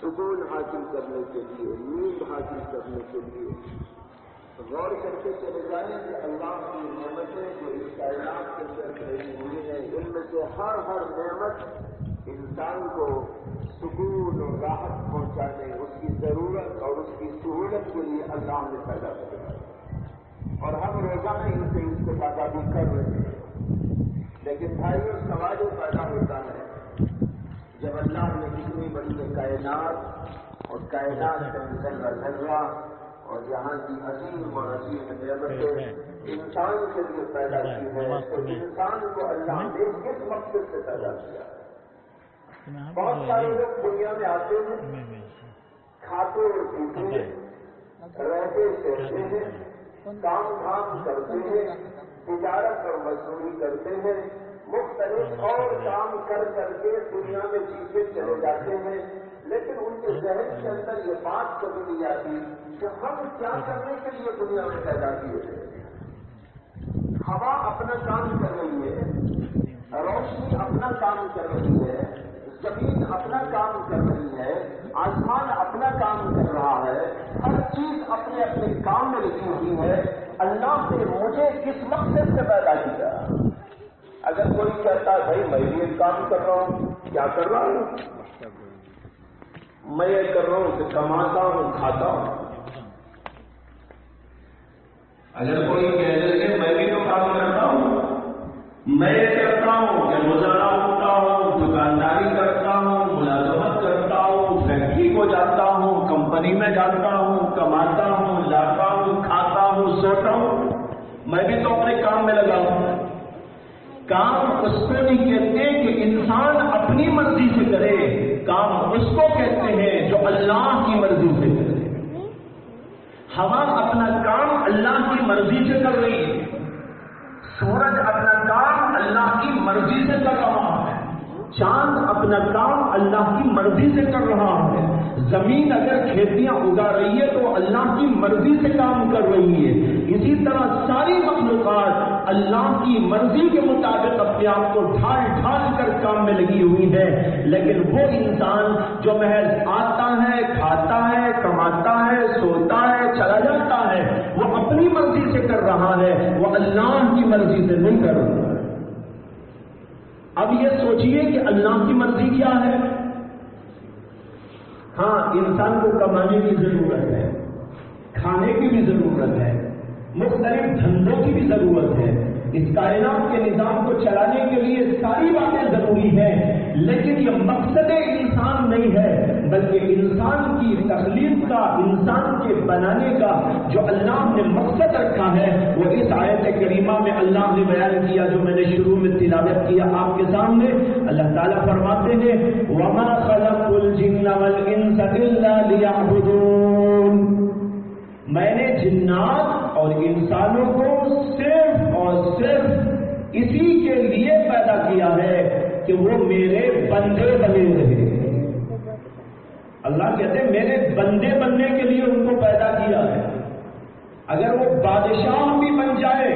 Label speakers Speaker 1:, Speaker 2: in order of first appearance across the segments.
Speaker 1: سکون حاصل کرنے کے لیے، نیند حاصل کرنے کے لیے غور کرتے چلے جائیں کہ اللہ کی نعمتیں جو اس کائنات کے اندر بھری ہوئی ہیں، ان میں سے ہر نعمت انسان کو سکون اور راحت پہنچانے، اس کی ضرورت اور اس کی سہولت کے لیے اللہ نے پیدا کیا، اور ہم روزانہ ان سے استفادہ بھی کر رہے ہیں۔ لیکن بھائیوں، سوال یہ پیدا ہوتا ہے جب اللہ نے اتنی بڑی کائنات اور کائنات کا ذرہ اور یہاں کی عظیم اور عظیم نعمتیں انسان کے لیے پیدا کی ہے، تو انسان کو اللہ نے کس مقصد سے پیدا کیا؟ بہت سارے لوگ دنیا میں آتے ہیں، کھاتے اور پیتے ہیں، رہتے سہتے ہیں، کام دھام کرتے ہیں، تجارت اور مزدوری کرتے ہیں، مختلف اور کام کر کے دنیا میں جیتے چلے جاتے ہیں، لیکن ان کے ذہن کے اندر یہ بات کبھی نہیں آتی کہ ہم کیا کرنے کے لیے دنیا میں پیدا کیے تھے۔ ہوا اپنا کام کر رہی ہے، روشنی اپنا کام کر رہی ہے، زمین اپنا کام کر رہی ہے، آسمان اپنا کام کر رہا ہے، ہر چیز اپنے اپنے کام میں لگی ہوئی ہے۔ اللہ نے مجھے کس مقصد سے پیدا کیا؟ اگر کوئی کہتا ہے بھائی میں بھی ایک کام کر رہا ہوں، کیا کر رہا ہوں؟ میں یہ کر رہا ہوں کہ کماتا ہوں، کھاتا ہوں۔ اگر کوئی کہہ دے کہ میں بھی تو کام کرتا ہوں، میں یہ کرتا ہوں کہ روزانہ اٹھتا ہوں، دکانداری کرتا ہوں، ملازمت کرتا ہوں، فیکٹری کو جاتا ہوں، کمپنی میں جاتا ہوں، کماتا ہوں، لاتا ہوں، کھاتا ہوں، سوتا ہوں، میں بھی تو اپنے کام میں لگا ہوں۔ کام اس کو نہیں کہتے کہ انسان اپنی مرضی سے کرے، کام اس کو کہتے ہیں جو اللہ کی مرضی سے کرے۔ ہوا اپنا کام اللہ کی مرضی سے کر رہی ہے، سورج اپنا کام اللہ کی مرضی سے کر رہا ہے، چاند اپنا کام اللہ کی مرضی سے کر رہا ہے، زمین اگر کھیتیاں اگا رہی ہے تو اللہ کی مرضی سے کام کر رہی ہے۔ اسی طرح ساری مخلوقات اللہ کی مرضی کے مطابق اپنے آپ کو ڈھال ڈھال کر کام میں لگی ہوئی ہے، لیکن وہ انسان جو محض آتا ہے، کھاتا ہے، کماتا ہے، سوتا ہے، چلا جاتا ہے، وہ اپنی مرضی سے کر رہا ہے، وہ اللہ کی مرضی سے نہیں کر رہا ہے۔ اب یہ سوچئے کہ اللہ کی مرضی کیا ہے؟ ہاں، انسان کو کمانے کی ضرورت ہے، کھانے کی بھی ضرورت ہے، مختلف دھندوں کی بھی ضرورت ہے، اس کائنات کے نظام کو چلانے کے لیے ساری باتیں ضروری ہیں، لیکن یہ مقصد انسان نہیں ہے، بلکہ انسان کی تخلیق کا، انسان کے بنانے کا جو اللہ نے مقصد رکھا ہے وہ اس آیت کریمہ میں اللہ نے بیان کیا، جو میں نے شروع میں تلاوت کیا آپ کے سامنے۔ اللہ تعالیٰ فرماتے ہیں وَمَا خَلَقُ الْجِنَّ وَالْإِنسَ إِلَّا لِيَعْبُدُونَ، میں نے جنات اور انسانوں کو صرف اور صرف اسی کے لیے پیدا کیا ہے کہ وہ میرے بندے بنے رہے۔ اللہ کہتے ہیں میرے بندے بننے کے لیے ان کو پیدا کیا ہے۔ اگر وہ بادشاہ بھی بن جائے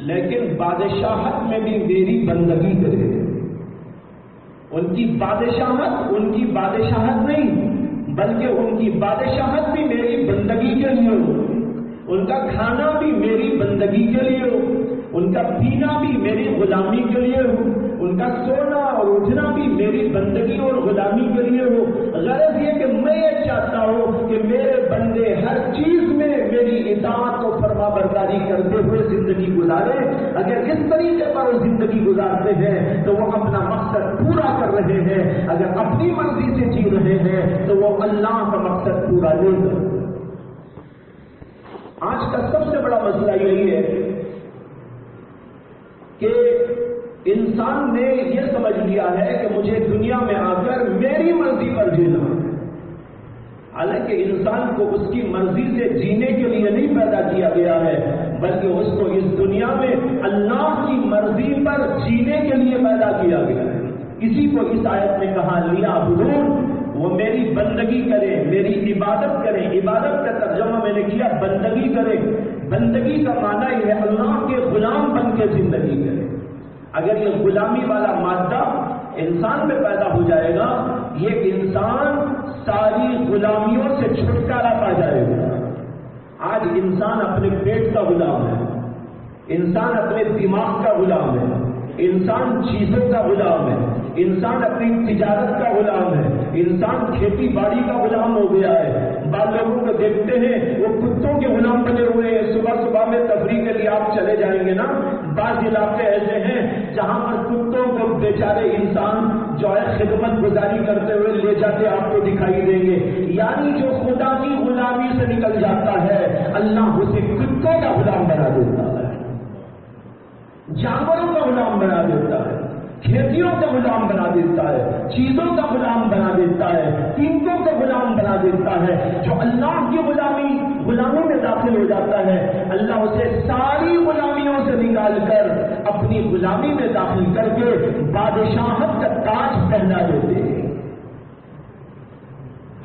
Speaker 1: لیکن بادشاہت میں بھی میری بندگی کرے، ان کی بادشاہت نہیں بلکہ ان کی بادشاہت بھی میری بندگی کے لیے ہو، ان کا کھانا بھی میری بندگی کے لیے ہو، ان کا پینا بھی میری غلامی کے لیے ہو، ان کا سونا اور اٹھنا بھی میری بندگی اور غلامی کے لیے ہو۔ غرض یہ کہ میں یہ چاہتا ہوں کہ میرے بندے ہر چیز میں میری اطاعت و فرما برداری کرتے ہوئے زندگی گزارے۔ اگر اس طریقے پر وہ زندگی گزارتے ہیں تو وہ اپنا مقصد پورا کر رہے ہیں، اگر اپنی مرضی سے جی رہے ہیں تو وہ اللہ کا مقصد پورا نہیں کر۔ آج کا سب سے بڑا مسئلہ یہی ہے کہ انسان نے یہ سمجھ لیا ہے کہ مجھے دنیا میں آ کر میری مرضی پر جینا ہے، حالانکہ انسان کو اس کی مرضی سے جینے کے لیے نہیں پیدا کیا گیا ہے، بلکہ اس کو اس دنیا میں اللہ کی مرضی پر جینے کے لیے پیدا کیا گیا ہے۔ اسی کو اس آیت میں کہا لیعبدون
Speaker 2: وہ میری بندگی کریں، میری عبادت کریں. عبادت کا ترجمہ میں نے کیا بندگی کریں. بندگی کا معنی یہ ہے اللہ کے غلام بن کے زندگی کریں. اگر یہ غلامی والا مادہ انسان میں پیدا ہو جائے گا، یہ انسان ساری غلامیوں سے چھٹکارا پا جائے گا. آج انسان اپنے پیٹ کا غلام ہے، انسان اپنے دماغ کا غلام ہے، انسان چیزوں کا غلام ہے، انسان اپنی تجارت کا غلام ہے، انسان کھیتی باڑی کا غلام ہو گیا ہے. بعض لوگوں کو دیکھتے ہیں وہ کتوں کے غلام بنے ہوئے ہیں. صبح صبح میں تفریح کے لیے آپ چلے جائیں گے نا، بعض علاقے ایسے ہیں جہاں پر کتوں کو بیچارے انسان جو ہے خدمت گزاری کرتے ہوئے لے جاتے آپ کو دکھائی دیں گے. یعنی جو خدا کی غلامی سے نکل جاتا ہے اللہ اسے کتوں کا غلام بنا دیتا ہے، جانوروں کا غلام بنا دیتا ہے، کھیتیوں کا غلام بنا دیتا ہے، چیزوں کا غلام بنا دیتا ہے، قیمتوں کا غلام بنا دیتا ہے. جو اللہ کی غلامی میں داخل ہو جاتا ہے اللہ اسے ساری غلامیوں سے نکال کر اپنی غلامی میں داخل کر کے بادشاہت کا تاج پہنا دیتے ہیں.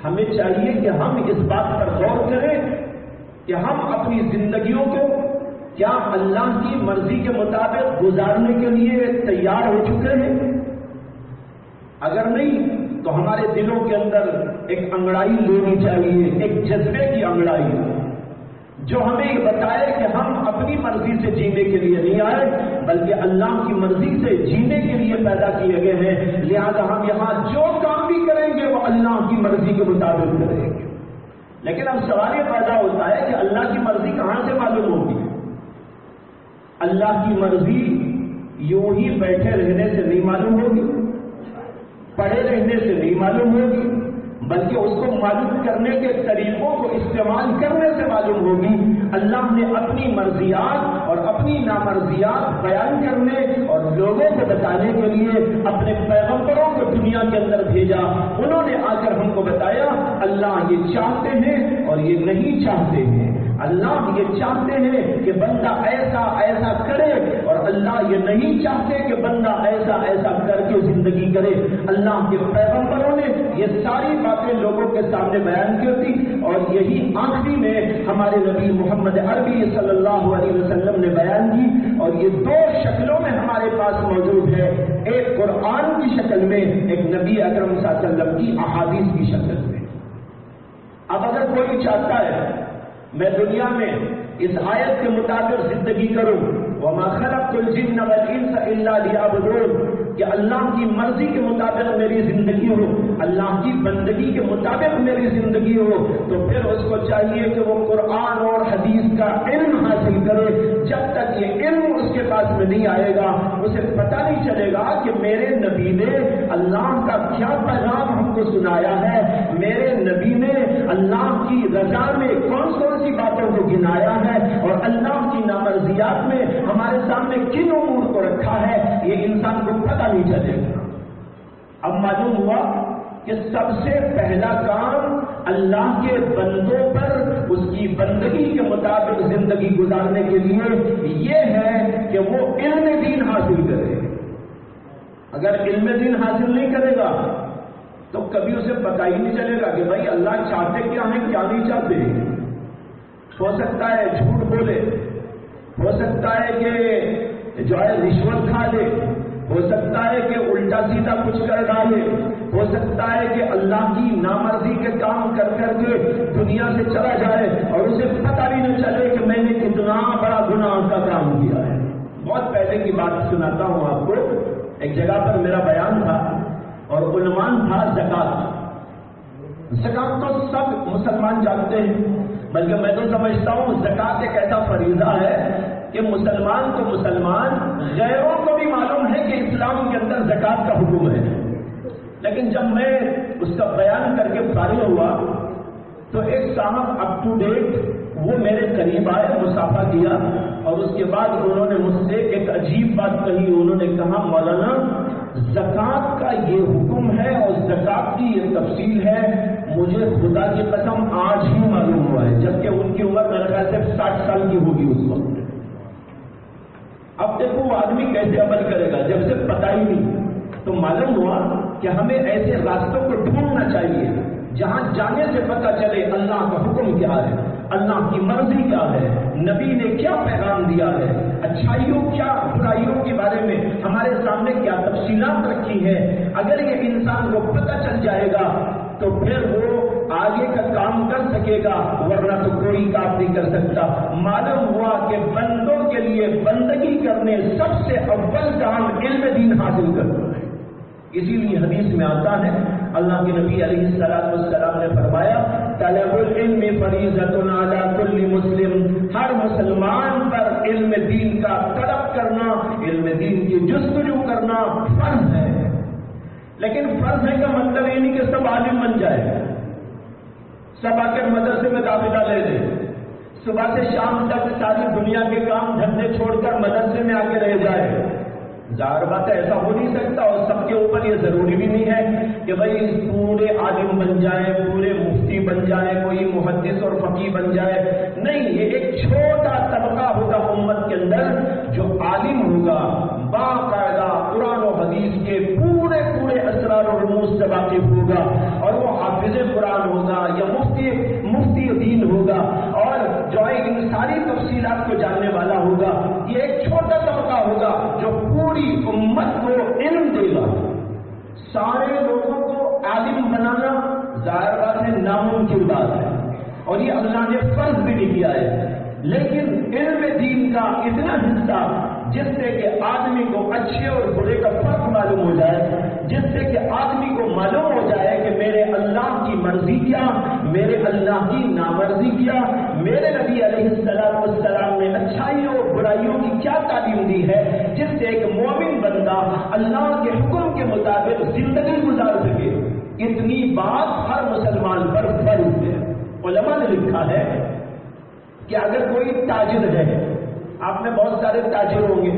Speaker 2: ہمیں چاہیے کہ ہم اس بات پر غور کریں کہ ہم اپنی زندگیوں کو کیا اللہ کی مرضی کے مطابق گزارنے کے لیے تیار ہو چکے ہیں؟ اگر نہیں تو ہمارے دلوں کے اندر ایک انگڑائی لینی چاہیے، ایک جذبے کی انگڑائی جو ہمیں یہ بتائے کہ ہم اپنی مرضی سے جینے کے لیے نہیں آئے بلکہ اللہ کی مرضی سے جینے کے لیے پیدا کیے گئے ہیں. لہذا ہم یہاں جو کام بھی کریں گے وہ اللہ کی مرضی کے مطابق کریں گے. لیکن اب سوال یہ پیدا ہوتا ہے کہ اللہ کی مرضی کہاں سے معلوم ہوگی؟ اللہ کی مرضی یوں ہی بیٹھے رہنے سے نہیں معلوم ہوگی، پڑھے رہنے سے نہیں معلوم ہوگی، بلکہ اس کو معلوم کرنے کے طریقوں کو استعمال کرنے سے معلوم ہوگی. اللہ نے اپنی مرضیات اور اپنی نامرضیات بیان کرنے اور لوگوں کو بتانے کے لیے اپنے پیغمبروں کو دنیا کے اندر بھیجا. انہوں نے آ کر ہم کو بتایا اللہ یہ چاہتے ہیں اور یہ نہیں چاہتے ہیں. اللہ یہ چاہتے ہیں کہ بندہ ایسا ایسا کرے اور اللہ یہ نہیں چاہتے کہ بندہ ایسا ایسا کر کے زندگی کرے. اللہ کے پیغمبروں نے یہ ساری باتیں لوگوں کے سامنے بیان کی تھی اور یہی آخری میں ہمارے نبی محمد عربی صلی اللہ علیہ وسلم نے بیان کی. اور یہ دو شکلوں میں ہمارے پاس موجود ہے، ایک قرآن کی شکل میں، ایک نبی اکرم صلی اللہ علیہ وسلم کی احادیث کی شکل میں. اب اگر کوئی چاہتا ہے میں دنیا میں اس آیت کے مطابق زندگی کروں وما خلقت الجن والانس الا ليعبدون کہ اللہ کی مرضی کے مطابق میری زندگی ہو، اللہ کی بندگی کے مطابق میری زندگی ہو، تو پھر اس کو چاہیے کہ وہ قرآن اور حدیث کا علم حاصل کرے. جب تک یہ علم اس کے پاس میں نہیں آئے گا اسے پتہ نہیں چلے گا کہ میرے نبی نے اللہ کا کیا پیغام ہم کو سنایا ہے، میرے نبی نے اللہ کی رضا میں کون کون سی باتوں کو گنایا ہے اور اللہ کی نامرضیات میں ہمارے سامنے کن امور کو رکھا ہے. یہ انسان کو پتہ نہیں چلے گا. اب معلوم ہوا کہ سب سے پہلا کام اللہ کے بندوں پر اس کی بندگی کے مطابق زندگی گزارنے کے لیے یہ ہے کہ وہ علم دین حاصل کرے. اگر علم دین حاصل نہیں کرے گا تو کبھی اسے پتہ ہی نہیں چلے گا کہ بھائی اللہ چاہتے کیا ہیں کیا نہیں چاہتے. ہو سکتا ہے جھوٹ بولے، ہو سکتا ہے کہ جو ہے رشوت کھا لے، ہو سکتا ہے کہ الٹا سیدھا کچھ کر ڈالے، ہو سکتا ہے کہ اللہ کی نامرضی کے کام کر کر کے دنیا سے چلا جائے اور اسے پتہ بھی نہ چلے کہ میں نے کتنا بڑا گناہ کا کام کیا ہے. بہت پہلے کی بات سناتا ہوں آپ کو. ایک جگہ پر میرا بیان تھا اور عنوان تھا زکات. زکات تو سب مسلمان جانتے ہیں، بلکہ میں تو سمجھتا ہوں زکات ایک ایسا فریضہ ہے کہ مسلمان تو مسلمان غیروں کو بھی معلوم ہے کہ اسلام کے اندر زکات کا حکم ہے. لیکن جب میں اس کا بیان کر کے فارغ ہوا تو ایک صاحب اپ ٹو ڈیٹ وہ میرے قریب آئے، مصافحہ کیا اور اس کے بعد انہوں نے مجھ سے ایک عجیب بات کہی. انہوں نے کہا مولانا زکات کا یہ حکم ہے اور زکات کی یہ تفصیل ہے، مجھے خدا کی قسم آج ہی معلوم ہوا ہے، جبکہ ان کی عمر میرے خیال سے 60 سال کی ہوگی اس وقت. اب دیکھو وہ آدمی کیسے عمل کرے گا جب سے پتہ ہی نہیں. تو معلوم ہوا کہ ہمیں ایسے راستوں کو ڈھونڈنا چاہیے جہاں جانے سے پتہ چلے اللہ کا حکم کیا ہے، اللہ کی مرضی کیا ہے، نبی نے کیا پیغام دیا ہے، اچھائیوں کیا برائیوں کے بارے میں ہمارے سامنے کیا تفصیلات رکھی ہیں۔ اگر یہ انسان کو پتہ چل جائے گا تو پھر وہ آگے کا کام کر سکے گا، ورنہ تو کوئی کام نہیں کر سکتا۔ معلوم ہوا کہ بندوں کے لیے بندگی کرنے سب سے اول کام علم دین حاصل کرنا ہے۔ اسی لیے حدیث میں آتا ہے، اللہ کے نبی علیہ السلام نے فرمایا، طلب العلم فریضۃ علی کل مسلم، ہر مسلمان پر علم دین کا طلب کرنا، علم دین کی جستجو کرنا فرض ہے۔ لیکن فرض ہے کا مطلب یہ نہیں کہ سب عالم بن جائے، سب آ کر مدرسے میں داخلہ لے لیں، صبح سے شام تک ساری دنیا کے کام دھندے چھوڑ کر مدرسے میں آ کے رہ جائے۔ ظاہر بات ہے ایسا ہو نہیں سکتا، اور سب کے اوپر یہ ضروری بھی نہیں ہے کہ بھائی پورے عالم بن جائیں، پورے مفتی بن جائیں، کوئی محدث اور فقیہ بن جائے، نہیں، یہ ایک چھوٹا طبقہ ہوگا امت کے اندر جو عالم ہوگا، باقاعدہ قرآن و حدیث کے پورے اسرار و رموز سے واقف ہوگا، اور وہ حافظ قرآن ہوگا یا مفتی دین ہوگا، اور جو ہے ان ساری تفصیلات کو جاننے والا ہوگا۔ یہ ایک چھوٹا طبقہ ہوگا جو پوری امت کو علم دے گا۔ سارے لوگوں کو عالم بنانا ظاہر بات ہے ناممکن بات ہے، اور یہ اللہ نے فرض بھی نہیں کیا ہے، لیکن علم دین کا اتنا حصہ جس سے کہ آدمی کو اچھے اور برے کا فرق معلوم ہو جائے، جس سے کہ آدمی کو معلوم ہو جائے کہ میرے اللہ کی مرضی کیا، میرے اللہ کی نامرضی کیا، میرے نبی علیہ السلام نے اچھائیوں اور برائیوں کی کیا تعلیم دی ہے، جس سے ایک مومن بندہ اللہ کے حکم کے مطابق زندگی گزار سکے۔ اتنی بات ہر مسلمان پر فرض ہے۔ علماء نے لکھا ہے کہ اگر کوئی تاجر ہے، آپ میں بہت سارے تاجر ہوں گے،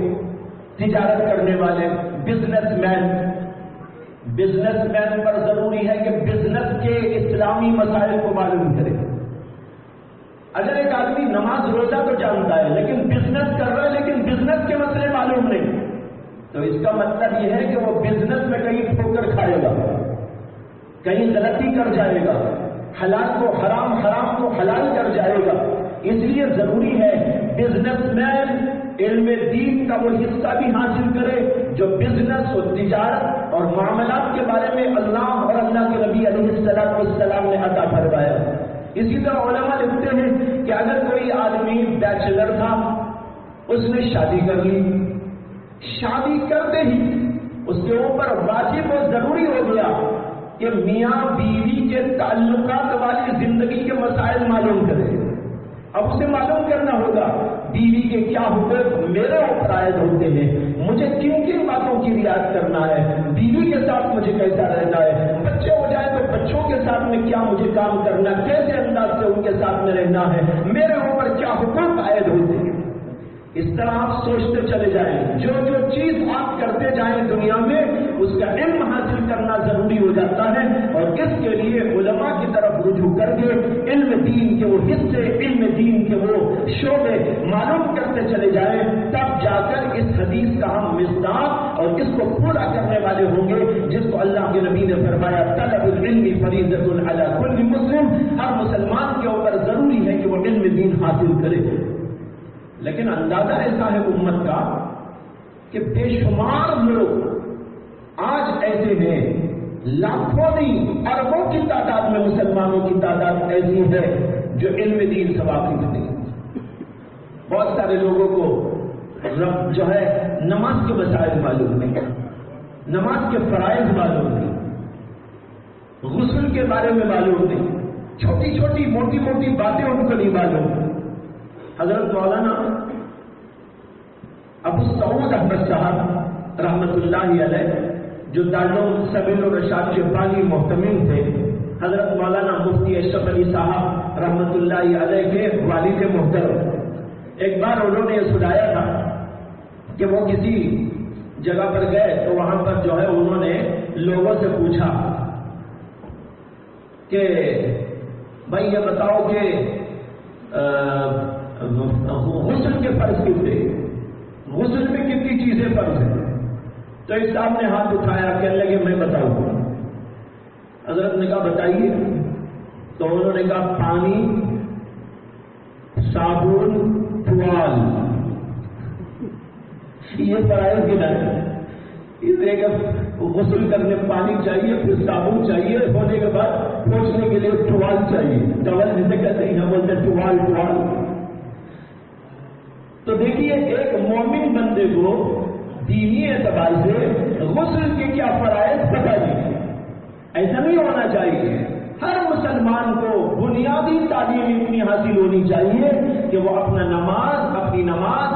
Speaker 2: تجارت کرنے والے، بزنس مین پر ضروری ہے کہ بزنس کے اسلامی مسائل کو معلوم کرے۔ اگر ایک آدمی نماز روزہ تو جانتا ہے لیکن بزنس کر رہا ہے لیکن بزنس کے مسئلے معلوم نہیں، تو اس کا مطلب یہ ہے کہ وہ بزنس میں کہیں ٹھوکر کھائے گا، کہیں غلطی کر جائے گا، حلال کو حرام، حرام کو حلال کر جائے گا۔ اس لیے ضروری ہے بزنس مین علم دین کا وہ حصہ بھی حاصل کرے جو بزنس و تجارت اور معاملات کے بارے میں اللہ اور اللہ کے نبی علیہ السلام نے عطا فرمایا۔ اسی طرح علماء لکھتے ہیں کہ اگر کوئی آدمی بیچلر تھا، اس نے شادی کر لی، شادی کرتے ہی اس کے اوپر واجب و ضروری ہو گیا کہ میاں بیوی کے تعلقات والی زندگی کے مسائل معلوم کرے۔ اب اسے معلوم کرنا ہوگا بیوی کے کیا حقوق میرے اوپر عائد ہوتے ہیں، مجھے کن کن باتوں کی رعایت کرنا ہے، بیوی کے ساتھ مجھے کیسا رہنا ہے، بچے ہو جائے تو بچوں کے ساتھ میں کیا مجھے کام کرنا، کیسے انداز سے ان کے ساتھ میں رہنا ہے، میرے اوپر کیا حقوق عائد ہوتے ہیں۔ اس طرح آپ سوچتے چلے جائیں، جو جو چیز آپ کرتے جائیں دنیا میں اس کا علم حاصل کرنا ضروری ہو جاتا ہے، اور اس کے لیے علماء کی طرف رجوع کر کے علم دین کے وہ حصے، علم دین کے وہ شعبے معلوم کرتے چلے جائیں، تب جا کر اس حدیث کا ہم مصداق اور اس کو پورا کرنے والے ہوں گے جس کو اللہ کے نبی نے فرمایا، طلب العلم فریضۃ علی کل مسلم، ہر مسلمان کے اوپر ضروری ہے کہ وہ علم دین حاصل کرے۔ لیکن اندازہ ایسا ہے امت کا کہ بے شمار لوگ آج ایسے ہیں، لاکھوں نہیں اربوں کی تعداد میں مسلمانوں کی تعداد ایسی ہے جو علم دین سے واقف نہیں۔ بہت سارے لوگوں کو جو ہے نماز کے مسائل معلوم نہیں، نماز کے فرائض معلوم نہیں، غسل کے بارے میں معلوم نہیں، چھوٹی چھوٹی موٹی موٹی باتیں ان کو نہیں معلوم۔ حضرت مولانا ابو سعود احمد صاحب رحمت اللہ علیہ جو دارالعلوم سبیل الرشاد کے بانی محتمم تھے، حضرت مولانا مفتی اشرف علی صاحب رحمت اللہ علیہ کے والد محترم، ایک بار انہوں نے یہ سنایا تھا کہ وہ کسی جگہ پر گئے تو وہاں پر جو ہے انہوں نے لوگوں سے پوچھا کہ بھائی یہ بتاؤ کہ غسل کے فرض کتنے، غسل میں کتنی چیزیں فرض ہیں؟ تو ایک صاحب نے ہاتھ اٹھایا، کہنے لگے میں بتاؤں. حضرت نے کہا بتائیے. تو انہوں نے کہا پانی، صابن، ٹوال، یہ فرائض گنا ہے. ایک غسل کرنے پانی چاہیے، پھر صابن چاہیے، ہونے کے بعد پوچھنے کے لیے ٹوال چاہیے. ٹوال جسے کہتے ہیں بولتے ٹوال. تو دیکھیے ایک مومن بندے کو دینی اعتبار سے غسل کے کیا فرائض پتہ نہیں. ایسا نہیں ہونا چاہیے. ہر مسلمان کو بنیادی تعلیم اتنی حاصل ہونی چاہیے کہ وہ اپنی نماز،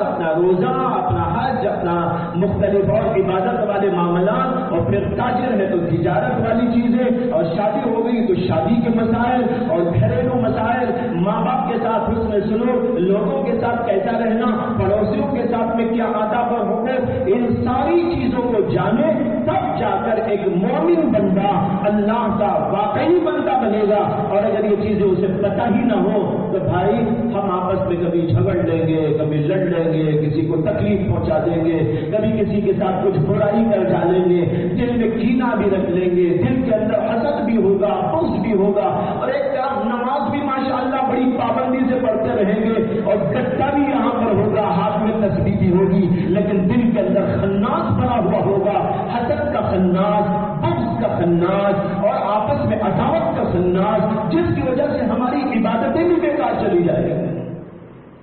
Speaker 2: اپنا روزہ، اپنا حج، اپنا مختلف اور عبادت والے معاملات، اور پھر تاجر ہے تو تجارت والی چیزیں، اور شادی ہو گئی تو شادی کے مسائل اور گھریلو مسائل، ماں باپ کے ساتھ حسن سلوک، لوگوں کے ساتھ کیسا رہنا، پڑوسیوں کے ساتھ میں کیا آداب اور حقوق، ان ساری چیزوں کو جانے تب جا کر ایک مومن بندہ اللہ کا واقعی بندہ بنے گا. اور اگر یہ چیزیں اسے پتہ ہی نہ ہو تو بھائی ہم آپس میں کبھی جھگڑ لیں گے، کبھی لڑ لیں گے، کسی کو تکلیف پہنچا دیں گے، کبھی کسی کے ساتھ کچھ برائی کر ڈالیں گے، دل میں کینہ بھی رکھ لیں گے، دل کے اندر حسد بھی ہوگا، بغض بھی ہوگا، اور ایک طرف نماز بھی ماشاءاللہ بڑی پابندی سے پڑھتے رہیں گے، اور گٹا بھی یہاں پر ہوگا، ہاتھ میں تسبیح بھی ہوگی، لیکن دل کے اندر خناس بنا ہوا ہوگا، حسد کا خناس، بغض کا خناس، اور آپس میں عداوت کا خناس، جس کی وجہ سے ہماری عبادتیں بھی بیکار چلی جائیں گی.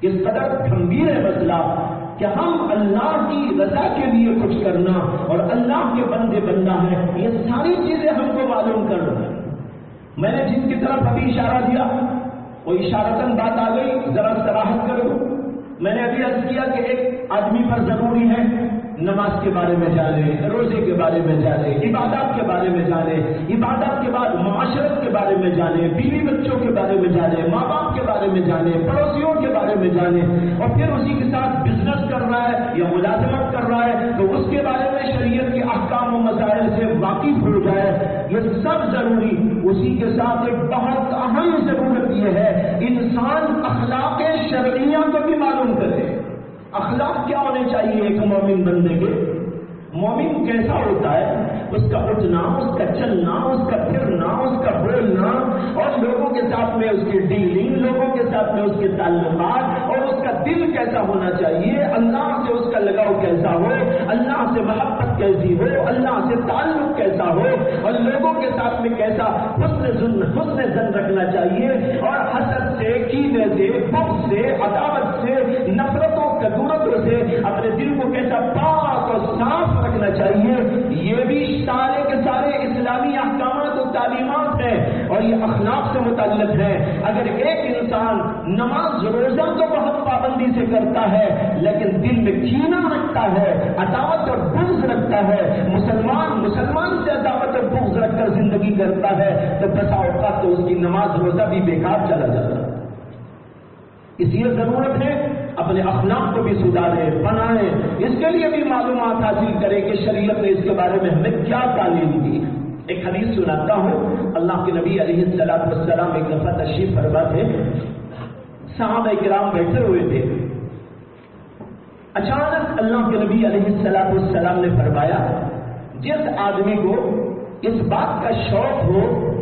Speaker 2: اس قدر گمبھیر ہے مسئلہ کہ ہم اللہ کی رضا کے لیے کچھ کرنا اور اللہ کے بندے بننا ہے. یہ ساری چیزیں ہم کو معلوم کرنا ہے. میں نے جن کی طرف ابھی اشارہ دیا وہ اشارتاً بات آ گئی، ذرا صراحت کرو. میں نے ابھی عرض کیا کہ ایک آدمی پر ضروری ہے نماز کے بارے میں جانے، روزے کے بارے میں جانے، عبادات کے بارے میں جانے، عبادات کے بعد معاشرت کے بارے میں جانے، بیوی بچوں کے بارے میں جانے، ماں باپ کے بارے میں جانے، پڑوسیوں کے بارے میں جانے، اور پھر اسی کے ساتھ بزنس کر رہا ہے یا ملازمت کر رہا ہے تو اس کے بارے میں شریعت کے احکام و مسائل سے واقف ہو جائے. یہ سب ضروری. اسی کے ساتھ ایک بہت اہم ضرورت یہ ہے انسان اخلاق شرعیہ کو بھی معلوم کرے. اخلاق کیا ہونے چاہیے ایک مومن بندے کے؟ مومن کیسا ہوتا ہے؟ اس کا اٹھنا، اس کا چلنا، اس کا پھرنا، اس کا بولنا، اور لوگوں کے ساتھ میں اس کی ڈیلنگ، لوگوں کے ساتھ میں اس کے تعلقات، اور اس کا دل کیسا ہونا چاہیے، اللہ سے اس کا لگاؤ کیسا ہو، اللہ سے محبت کیسی ہو، اللہ سے تعلق کیسا ہو، اور لوگوں کے ساتھ میں کیسا حسن زن رکھنا چاہیے، اور حسد سے، کینے سے، بغض سے، عداوت سے، نفرتوں کدورتوں سے اپنے دل کو کیسا پاک اور صاف رکھنا چاہیے. یہ بھی سارے کے سارے اسلامی احکامات و تعلیمات ہیں اور یہ اخلاق سے متعلق ہے. اگر ایک انسان نماز روزہ تو بہت پابندی سے کرتا ہے لیکن دل میں کینہ رکھتا ہے، عداوت اور بغض رکھتا ہے، مسلمان سے عداوت اور بغض رکھ کر زندگی کرتا ہے تو بسا اوقات تو اس کی نماز روزہ بھی بیکار چلا جاتا ہے. اس لیے ضرورت ہے اپنے اخلاق کو بھی سدھاریں، بنائیں. اس کے لیے بھی معلومات حاصل کریں کہ شریعت نے اس کے بارے میں ہمیں کیا تعلیم دی. ایک حدیث سناتا ہوں. اللہ کے نبی علیہ السلام ایک دفعہ تشریف فرما تھے. صحابہ کرام بیٹھے ہوئے تھے. اچانک اللہ کے نبی علیہ السلام نے فرمایا جس آدمی کو اس بات کا شوق ہو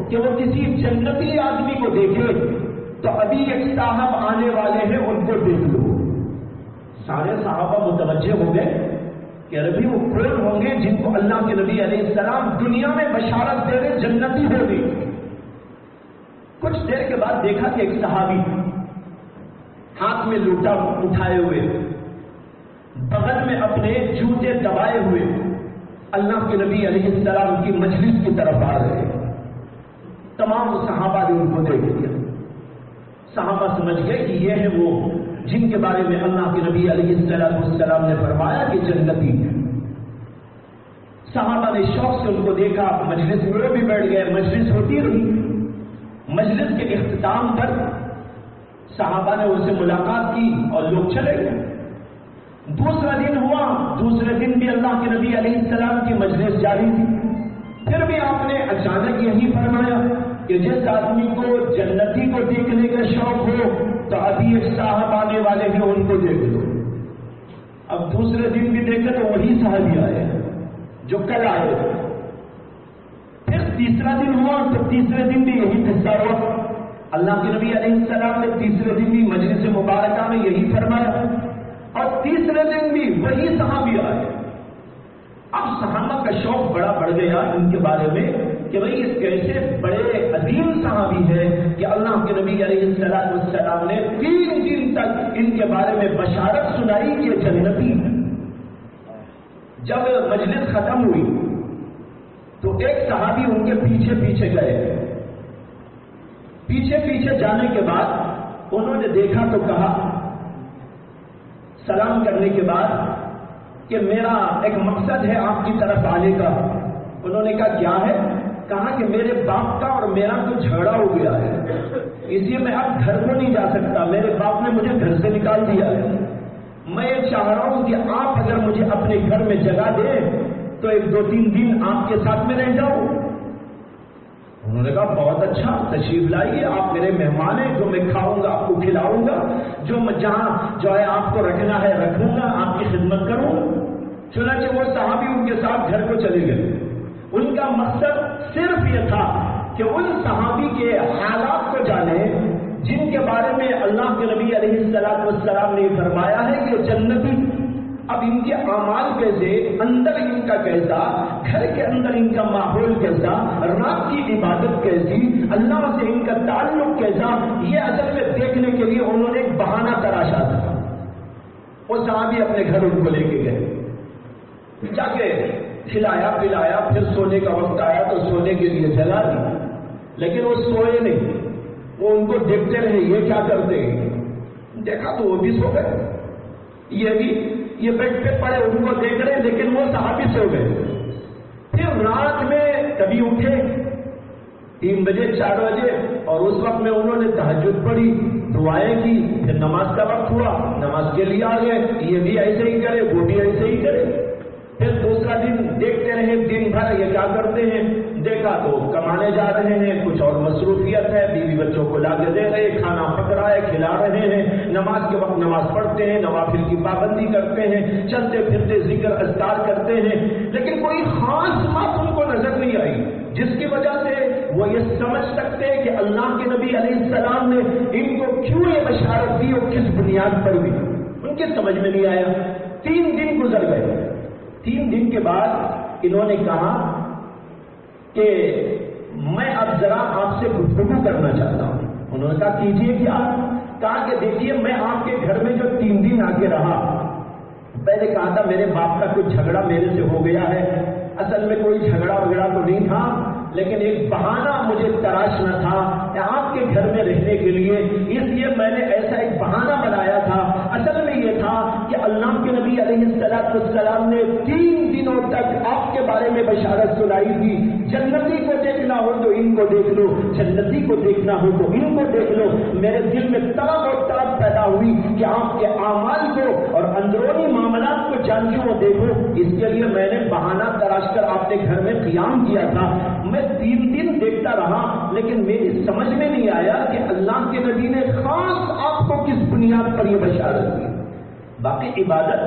Speaker 2: کہ وہ کسی جنتی آدمی کو دیکھے تو ابھی ایک صاحب آنے والے ہیں، ان کو دیکھ لو. سارے صحابہ متوجہ ہو گئے کہ ابھی وہ کون ہوں گے جن کو اللہ کے نبی علیہ السلام دنیا میں بشارت دے رہے جنتی ہوگی. کچھ دیر کے بعد دیکھا کہ ایک صحابی ہاتھ میں لوٹا اٹھائے ہوئے، بغل میں اپنے جوتے دبائے ہوئے اللہ کے نبی علیہ السلام کی مجلس کی طرف آ رہے. تمام صحابہ نے ان کو دیکھ لیا. صحابہ سمجھ گئے کہ یہ ہے وہ جن کے بارے میں اللہ کے نبی علیہ السلام نے فرمایا کہ جنتی ہے. صحابہ نے شوق سے ان کو دیکھا، مجلس میں بھی بیٹھ گئے. مجلس ہوتی رہی. مجلس کے اختتام پر صحابہ نے ان سے ملاقات کی اور لوگ چلے گئے. دوسرا دن ہوا. دوسرے دن بھی اللہ کے نبی علیہ السلام کی مجلس جاری تھی. پھر بھی آپ نے اچانک یہی فرمایا کہ جس آدمی کو جنتی کو دیکھنے کا شوق ہو تو ابھی ایک صاحب آنے والے ہیں، ان کو دیکھ لو. اب دوسرے دن بھی دیکھے تو وہی صحابی آئے. جو کل آئے. پھر تیسرا دن ہوا تو تیسرے دن بھی یہی قصہ ہوا. اللہ کے نبی علیہ السلام نے تیسرے دن بھی مجلس مبارکہ میں یہی فرمایا اور تیسرے دن بھی وہی صحابی آئے. اب صحابہ کا شوق بڑا بڑھ گیا ان کے بارے میں کہ بھئی اس کیسے بڑے عظیم صحابی ہے کہ اللہ کے نبی علیہ السلام نے 3 دن تک ان کے بارے میں بشارت سنائی کہ جنتی. جب مجلس ختم ہوئی تو ایک صحابی ان کے پیچھے پیچھے گئے. پیچھے پیچھے جانے کے بعد انہوں نے دیکھا تو کہا سلام کرنے کے بعد کہ میرا ایک مقصد ہے آپ کی طرف آنے کا. انہوں نے کہا کیا ہے؟ کہا کہ میرے باپ کا اور میرا تو جھگڑا ہو گیا ہے, اس لیے میں اب گھر کو نہیں جا سکتا. میرے باپ نے مجھے گھر سے نکال دیا ہے. میں یہ چاہ رہا ہوں کہ آپ اگر مجھے اپنے گھر میں جگہ دیں تو 1-2-3 دن آپ کے ساتھ میں رہ جاؤں. انہوں نے کہا بہت اچھا, تشریف لائیے, آپ میرے مہمان ہیں, جو میں کھاؤں گا آپ کو کھلاؤں گا, جو جہاں جو ہے آپ کو رکھنا ہے رکھوں گا, آپ کی خدمت کروں. چنانچہ وہ صحابی ان کے ساتھ گھر کو چلے گئے. ان کا مقصد صرف یہ تھا کہ ان صحابی کے حالات کو جانے جن کے بارے میں اللہ کے نبی علیہ السلام نے فرمایا ہے کہ جنتی. اب ان کے اعمال کیسے, اندر ان کا کیسا, گھر کے اندر ان کا ماحول کیسا, رات کی عبادت کیسی, اللہ سے ان کا تعلق کیسا, یہ اصل میں دیکھنے کے لیے انہوں نے ایک بہانہ تراشا تھا. وہ صحابی اپنے گھر ان کو لے کے گئے, جا کے کھلایا پلایا, پھر سونے کا وقت آیا تو سونے کے لیے جگہ دی. لیکن وہ سوئے نہیں, وہ ان کو دیکھتے رہے یہ کیا کرتے ہیں. دیکھا تو وہ بھی سو گئے, یہ بیڈ پہ پڑے ان کو دیکھ رہے, لیکن وہ صحابی سو گئے. پھر رات میں کبھی اٹھے 3 بجے 4 بجے اور اس وقت میں انہوں نے تہجد پڑھی, دعائیں کی, پھر نماز کا وقت ہوا, نماز کے لیے آ گئے. یہ بھی ایسے ہی کرے, وہ بھی ایسے ہی کرے. پھر دوسرا دن دیکھتے رہے, دن بھر یہ کیا کرتے ہیں. دیکھا تو کمانے جا رہے ہیں, کچھ اور مصروفیت ہے, بیوی بچوں کو لا کے دے رہے, کھانا پک رہا ہے, کھلا رہے ہیں, نماز کے وقت نماز پڑھتے ہیں, نوافل کی پابندی کرتے ہیں, چلتے پھرتے ذکر اذکار کرتے ہیں. لیکن کوئی خاص بات ان کو نظر نہیں آئی جس کی وجہ سے وہ یہ سمجھ سکتے کہ اللہ کے نبی علیہ السلام نے ان کو کیوں یہ بشارت دی اور کس بنیاد پر دی. ان کے سمجھ میں نہیں آیا. 3 دن گزر گئے. 3 دن کے بعد انہوں نے کہا کہ میں اب ذرا آپ سے گفتگو کرنا چاہتا ہوں. انہوں نے کہا کیجیے کیا. کہا کہ دیکھیے میں آپ کے گھر میں جو 3 دن آ کے رہا, پہلے کہا تھا میرے باپ کا کچھ جھگڑا میرے سے ہو گیا ہے. اصل میں کوئی جھگڑا وگڑا تو نہیں تھا, لیکن ایک بہانہ مجھے تراشنا تھا کہ آپ کے گھر میں رہنے کے لیے, اس لیے میں نے ایسا ایک بہانہ بنایا تھا. اصل میں یہ تھا کہ اللہ کے نبی علیہ السلام نے 3 دنوں تک آپ کے بارے میں بشارت سنائی تھی. جنتی کو دیکھنا ہو تو ان کو دیکھ لو, جنتی کو دیکھنا ہو تو ان کو دیکھ لو. میرے دل میں طلب اور طلب پیدا ہوئی کہ آپ کے اعمال کو اور اندرونی معاملات کو جانچوں اور دیکھو. اس کے لیے میں نے بہانہ تراش کر آپ کے گھر میں قیام کیا تھا. میں 3 دن دیکھتا رہا, لیکن میری سمجھ میں نہیں آیا کہ اللہ کے نبی نے خاص آپ کو کس بنیاد پر یہ بشارت دی. باقی عبادت,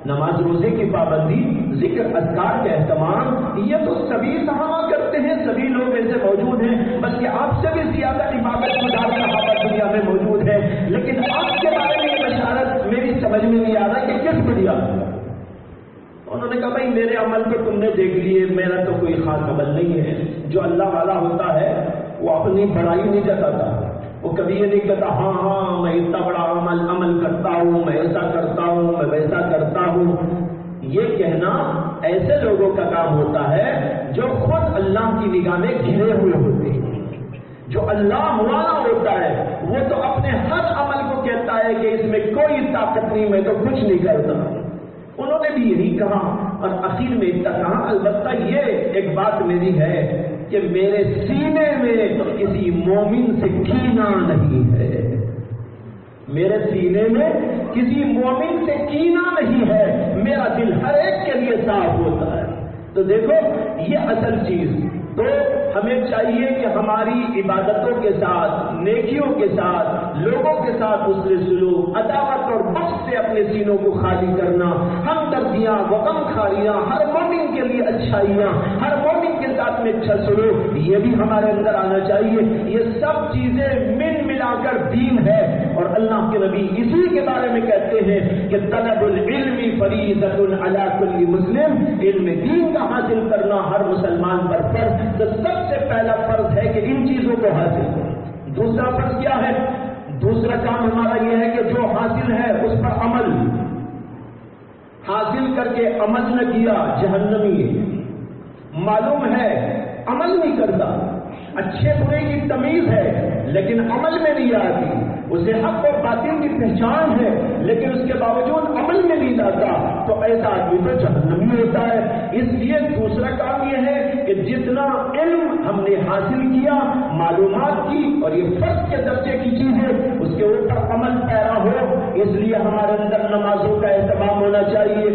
Speaker 2: نماز روزے کی پابندی, ذکر اذکار کا اہتمام, یہ تو سبھی صحابہ کرتے ہیں, سبھی لوگ ایسے موجود ہیں, بلکہ آپ سے بھی زیادہ عبادت گزار صحابہ دنیا میں موجود ہے. لیکن آپ کے بارے میں یہ بشارت میری سمجھ میں نہیں آ رہا کہ کس بنیاد پر. انہوں نے کہا بھائی میرے عمل کو تم نے دیکھ لیے, میرا تو کوئی خاص عمل نہیں ہے. جو اللہ والا ہوتا ہے وہ اپنی بڑائی نہیں جتاتا, وہ کبھی یہ نہیں کہتا ہاں میں اتنا بڑا عمل کرتا ہوں, میں ایسا کرتا ہوں, میں ویسا کرتا ہوں. یہ کہنا ایسے لوگوں کا کام ہوتا ہے جو خود اللہ کی نگاہ میں گھرے ہوئے ہوتے ہیں. جو اللہ والا ہوتا ہے وہ تو اپنے ہر عمل کو کہتا ہے کہ اس میں کوئی طاقت نہیں, میں تو کچھ نہیں کرتا. انہوں نے بھی یہی کہا اور اخیر میں اتنا کہا البتہ یہ ایک بات میری ہے کہ میرے سینے میں کسی مومن سے کینہ نہیں ہے. میرے سینے میں کسی مومن سے کینہ نہیں ہے, میرا دل ہر ایک کے لیے صاف ہوتا ہے. تو دیکھو یہ اصل چیز. تو ہمیں چاہیے کہ ہماری عبادتوں کے ساتھ, نیکیوں کے ساتھ, لوگوں کے ساتھ حسن سلوک, عداوت اور بخش سے اپنے سینوں کو خالی کرنا، ہمدردیاں و غمخاریاں، ہر مومن کے لیے اچھائیاں، ہر مومن کے ساتھ میں اچھا سلوک، یہ بھی ہمارے اندر آنا چاہیے۔ یہ سب چیزیں ملا کر دین ہے، اور اللہ کے نبی اسی کے بارے میں کہتے ہیں کہ طلب العلم فریضۃ علی کل مسلم، علم دین کا حاصل کرنا ہر مسلمان پر فرض۔ تو سب سے پہلا فرض ہے کہ ان چیزوں کو حاصل کرو۔ دوسرا فرض کیا ہے؟ دوسرا کام ہمارا یہ ہے کہ جو حاصل ہے اس پر عمل، حاصل کر کے عمل نہ کیا جہنمی ہے۔ معلوم ہے عمل نہیں کرتا، اچھے برے کی تمیز ہے لیکن عمل میں نہیں آتی، اسے حق اور باطل کی پہچان ہے لیکن اس کے باوجود عمل میں نہیں لاتا، تو ایسا آدمی تو جہنمی ہوتا ہے۔ اس لیے دوسرا کام یہ ہے کہ جتنا علم ہم نے حاصل کیا، معلومات کی، اور یہ فرض کے درجے کی چیز ہے، اس کے اوپر عمل پیرا ہو۔ اس لیے ہمارے اندر نمازوں کا اہتمام ہونا چاہیے،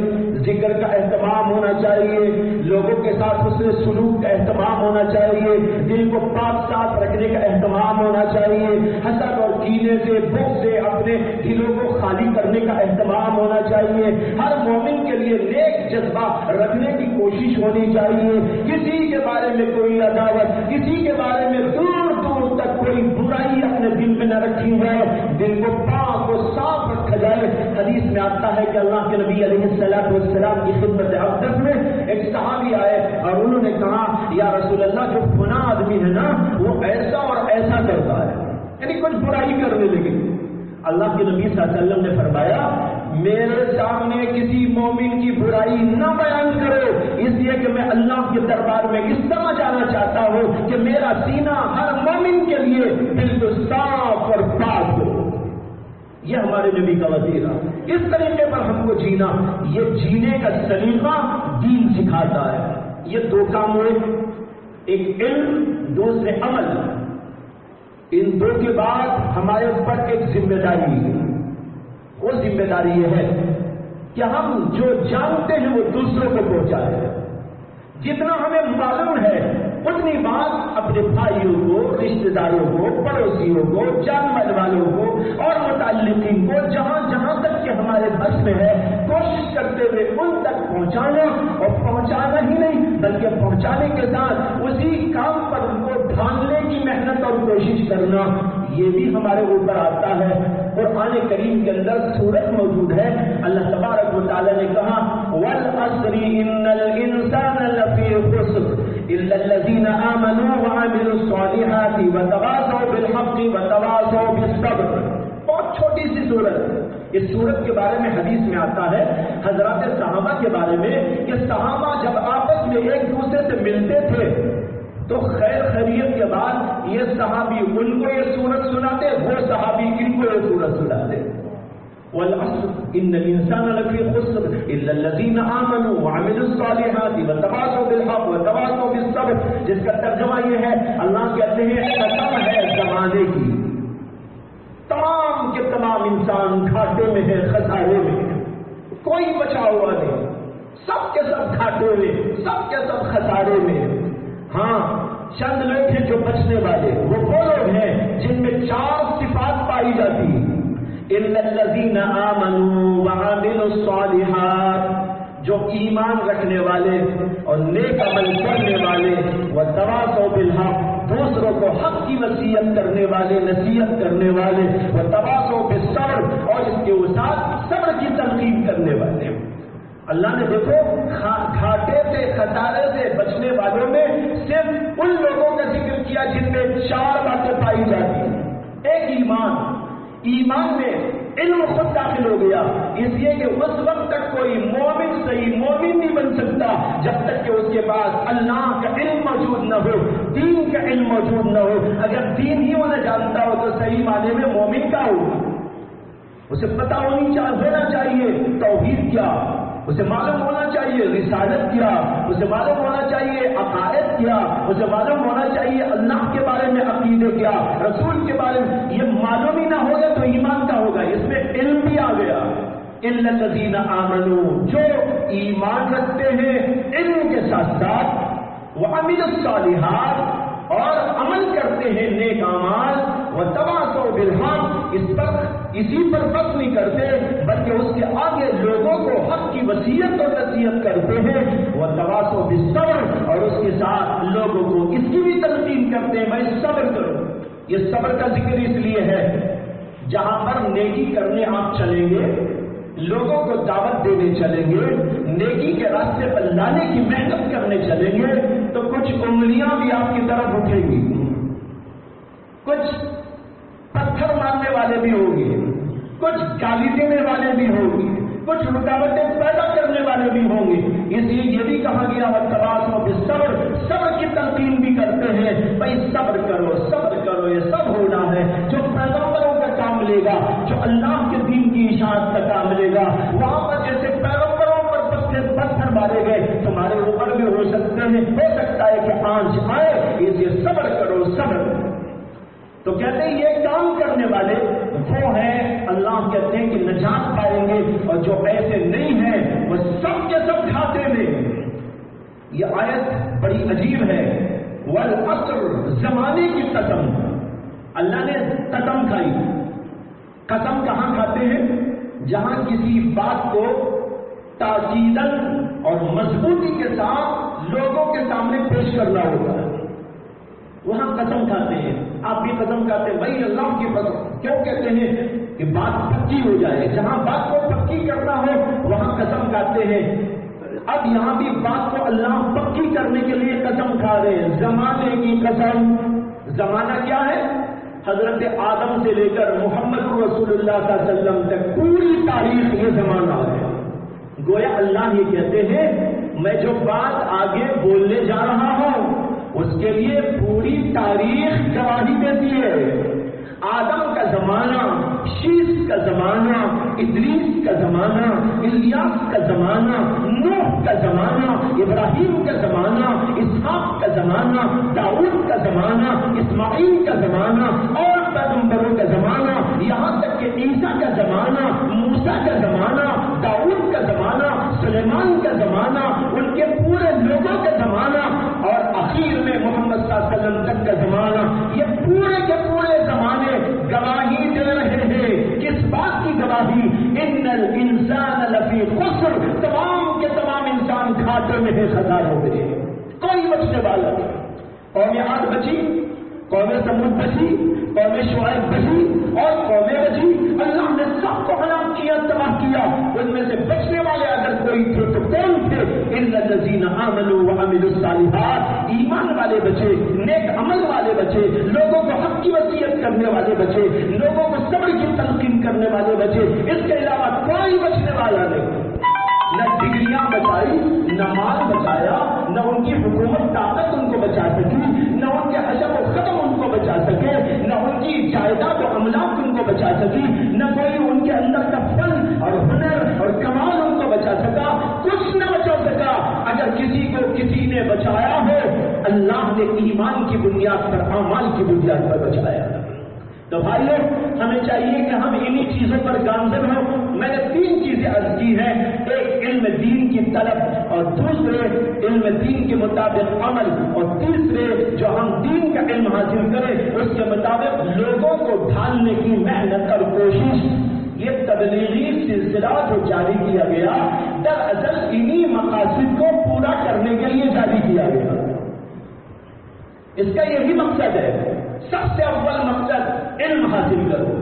Speaker 2: ذکر کا اہتمام ہونا چاہیے، لوگوں کے ساتھ حسن سلوک کا اہتمام ہونا چاہیے، دل کو پاک صاف رکھنے کا اہتمام ہونا چاہیے، حسد اور کینے سے، بغض سے اپنے دلوں کو خالی کرنے کا اہتمام ہونا چاہیے۔ ہر مومن کے لیے نیک جذبہ رکھنے کی کوشش ہونی چاہیے، کسی کے بارے میں کوئی عداوت، کسی کے بارے میں دور دور تک کوئی برائی اپنے دل میں نہ رکھی ہے، دل کو پاک و صاف رکھا جائے۔ حدیث میں آتا ہے کہ اللہ کے نبی علیہ السلام کی خدمت اقدس میں ایک صحابی آئے اور انہوں نے کہا یا رسول اللہ، جو فلاں آدمی ہے نا وہ ایسا اور ایسا کرتا ہے، یعنی کچھ برائی کرنے لگے۔ اللہ کے نبی صلی اللہ علیہ وسلم نے فرمایا میرے سامنے کسی مومن کی برائی نہ بیان کرو، اس لیے کہ میں اللہ کے دربار میں اس طرح جانا چاہتا ہوں کہ میرا سینہ ہر مومن کے لیے بالکل صاف اور پاک ہو۔ یہ ہمارے نبی کا وسیلہ، اس طریقے پر ہم کو جینا، یہ جینے کا سلیقہ دین سکھاتا ہے۔ یہ دو کام ہوئے، ایک علم، دوسرے عمل۔ ان دو کے بعد ہمارے اوپر ایک ذمہ داری ہے، وہ ذمہ داری یہ ہے کہ ہم جو جانتے ہیں وہ دوسروں کو پہنچائیں۔ جتنا ہمیں معلوم ہے اتنی بات اپنے بھائیوں کو، رشتہ داروں کو، پڑوسیوں کو، جان مان والوں کو اور متعلقین کو جہاں جہاں تک کہ ہمارے بس میں ہے کوشش کرتے ہوئے ان تک پہنچانا، اور پہنچانا ہی نہیں بلکہ پہنچانے کے ساتھ اسی کام پر ان کو ڈھالنے کی محنت اور کوشش کرنا، یہ بھی ہمارے اوپر آتا ہے۔ قرآن کریم کے اندر سورت موجود ہے، اللہ تبارک و تعالی نے کہا وَالْعَصْرِ إِنَّ الْإِنسَانَ لَفِي خُسْرٍ إِلَّا الَّذِينَ آمَنُوا وَعَمِلُوا الصَّالِحَاتِ وَتَوَاصَوْا بِالْحَقِّ وَتَوَاصَوْا بِالصَّبْرِ۔ بہت چھوٹی سی سورت، اس سورت کے بارے میں حدیث میں آتا ہے حضرات صحابہ کے بارے میں کہ صحابہ جب آپس میں ایک دوسرے سے ملتے تھے تو خیر خیریت کے بعد یہ صحابی ان کو یہ سورت سناتے، وہ صحابی ان کو یہ سورت سناتے۔ والعصر ان الانسان لفی خسر الا الذین آمنوا وعملوا الصالحات وتواصوا بالحق وتواصوا بالصبر، جس کا ترجمہ یہ ہے اللہ کہتے ہیں قسم ہے زمانے کی، تمام کے تمام انسان گھاٹے میں ہے، خسارے میں ہے، کوئی بچا ہوا نہیں، سب کے سب گھاٹے میں، سب کے سب خسارے میں۔ ہاں چند لوگ ہیں جو بچنے والے، وہ لوگ ہیں جن میں 4 صفات پائی جاتی ہیں، اِلَّا الَّذِينَ آمَنُوا وَعَمِلُوا الصَّالِحَاتِ، جو ایمان رکھنے والے اور نیک عمل کرنے والے، وَتَوَاصَوْا بِالْحَقِّ، دوسروں کو حق کی وصیت کرنے والے، نصیحت کرنے والے، وَتَوَاصَوْا بِالصَّبْرِ، اور اس کے ساتھ صبر کی تلقین کرنے والے۔ اللہ نے دیکھو گھاٹے سے، خسارے سے بچنے والوں میں صرف ان لوگوں کا ذکر کیا جن میں 4 باتیں پائی جاتی ہیں۔ ایک ایمان میں علم خود داخل ہو گیا، اس لیے کہ اس وقت تک کوئی مومن صحیح مومن نہیں بن سکتا جب تک کہ اس کے پاس اللہ کا علم موجود نہ ہو، دین کا علم موجود نہ ہو۔ اگر دین ہی وہ نہ جانتا ہو تو صحیح معنی میں مومن کیا ہوگا؟ اسے پتہ ہونا چاہیے توحید کیا، اسے معلوم ہونا چاہیے رسالت کیا، اسے معلوم ہونا چاہیے عقائد کیا، اسے معلوم ہونا چاہیے اللہ کے بارے میں عقیدے کیا، رسول کے بارے میں۔ یہ معلوم ہی نہ ہوگا تو ایمان کا ہوگا، اس میں علم بھی آ گیا۔ اِلَّا الَّذِينَ آمَنُوا، جو ایمان رکھتے ہیں علم کے ساتھ ساتھ، وَعَمِلُوا الصَّالِحَاتِ، اور عمل کرتے ہیں نیک اعمال، وَتَوَاصَوْا بِالْحَقِّ، اسی پر بس نہیں کرتے بلکہ اس کے وصیت اور نصیحت کرتے ہیں وہ تواصو بالصبر، اور اس کے ساتھ لوگوں کو اس کی بھی تلقین کرتے ہیں بھائی صبر کرو۔ یہ صبر کا ذکر اس لیے ہے جہاں پر نیکی کرنے آپ چلیں گے، لوگوں کو دعوت دینے چلیں گے، نیکی کے راستے پر لانے کی محنت کرنے چلیں گے تو کچھ انگلیاں بھی آپ کی طرف اٹھیں گی، کچھ پتھر مارنے والے بھی ہوں گے، کچھ گالی دینے والے بھی ہوں گے، کچھ رکاوٹیں پیدا کرنے والے بھی ہوں گے۔ اس لیے یہ بھی کہا گیا وَتَوَاصَوْا بِالصَّبْرِ، صبر کی تلقین بھی کرتے ہیں بھائی صبر کرو، یہ سب ہونا ہے۔ جو پیغمبروں کا کام لے گا، جو اللہ کے دین کی اشاعت کا کام لے گا، وہاں پر جیسے پیغمبروں پر پتھر مارے گئے تمہارے اوپر بھی ہو سکتے ہیں، ہو سکتا ہے کہ آنچ آئے، اس لیے صبر کرو۔ تو کہتے ہیں یہ کام کرنے والے وہ ہیں، اللہ کہتے ہیں کہ نجات پائیں گے، اور جو ایسے نہیں ہیں وہ سب کے سب کھاتے میں۔ یہ آیت بڑی عجیب ہے، والعصر، زمانے کی قسم، اللہ نے قسم کھائی۔ قسم کہاں کھاتے ہیں؟ جہاں کسی بات کو تاکیداً اور مضبوطی کے ساتھ لوگوں کے سامنے پیش کرنا ہوتا ہے، وہاں قسم کھاتے ہیں۔ آپ بھی قسم کھاتے ہیں بھائی اللہ کی قسم، کیوں کہتے ہیں کہ بات پکی ہو جائے، جہاں بات کو پکی کرنا ہو وہاں قسم کھاتے ہیں۔ اب یہاں بھی بات کو اللہ پکی کرنے کے لیے قسم کھا رہے ہیں، زمانے کی قسم۔ زمانہ کیا ہے؟ حضرت آدم سے لے کر محمد رسول اللہ صلی اللہ علیہ وسلم تک پوری تاریخ یہ زمانہ ہے۔ گویا اللہ یہ کہتے ہیں میں جو بات آگے بولنے جا رہا ہوں اس کے لیے پوری تاریخ گواہی دیتی ہے۔ آدم کا زمانہ، شیس کا زمانہ، ادریس کا زمانہ، الیاس کا زمانہ، نوح کا زمانہ، ابراہیم کا زمانہ، اسحاق کا زمانہ، داؤد کا زمانہ، اسماعیل کا زمانہ اور پیغمبروں کا زمانہ، یہاں تک کہ عیسیٰ کا زمانہ، موسیٰ کا زمانہ، داؤد کا زمانہ، سلیمان کا زمانہ، ان کے پورے لوگوں کا زمانہ، اور اخیر میں محمد صلی اللہ علیہ وسلم تک کا زمانہ، یہ پورے کے پورے زمانے گواہی دے رہے ہیں۔ کس بات کی گواہی؟ ان الانسان لفی خسر، تمام کے تمام انسان کھاتے میں خسار ہو گئے، کوئی بچنے والا نہیں۔ قوم عاد بچی، قوم ثمود بچی، قوم شعیب بچی اور قوم بچی، اللہ نے سب کو ہلاک کیا، تباہ کیا۔ ان میں سے بچنے والے اگر کوئی تھے تو کون تھے؟ الا الذین آمنوا وعملوا الصالحات، ایمان والے بچے، نیک عمل والے بچے، لوگوں کو حق کی وصیت کرنے والے بچے، لوگوں کو صبر کی تلقین کرنے والے بچے، اس کے علاوہ کوئی بچنے والا نہیں۔ نہ ڈگریاں بچائی، نہ مال بچایا، نہ ان کی حکومت طاقت ان کو بچا سکی، نہ ان کے حشر و ختم ان کو بچا سکے، نہ ان کی جائیداد و املاک ان کو بچا سکی، نہ کوئی ان کے اندر کا فن اور ہنر اور کمال ان کو بچا سکا، کچھ نہ بچا سکا۔ اگر کسی کو کسی نے بچایا ہو، اللہ نے ایمان کی بنیاد پر، اعمال کی بنیاد پر بچایا۔ تو بھائیو ہمیں چاہیے کہ ہم انہی چیزوں پر گامزن ہوں۔ میں نے 3 چیزیں عرض کی ہیں، ایک علم دین کی طلب، اور دوسرے علم دین کے مطابق عمل، اور تیسرے جو ہم دین کا علم حاصل کریں اس کے مطابق لوگوں کو ڈھالنے کی محنت اور کوشش۔ یہ تبلیغی سلسلہ جو جاری کیا گیا دراصل انہی مقاصد کو پورا کرنے کے لیے جاری کیا گیا۔ اس کا یہی مقصد ہے، سب سے اول مقصد علم حاصل کرو،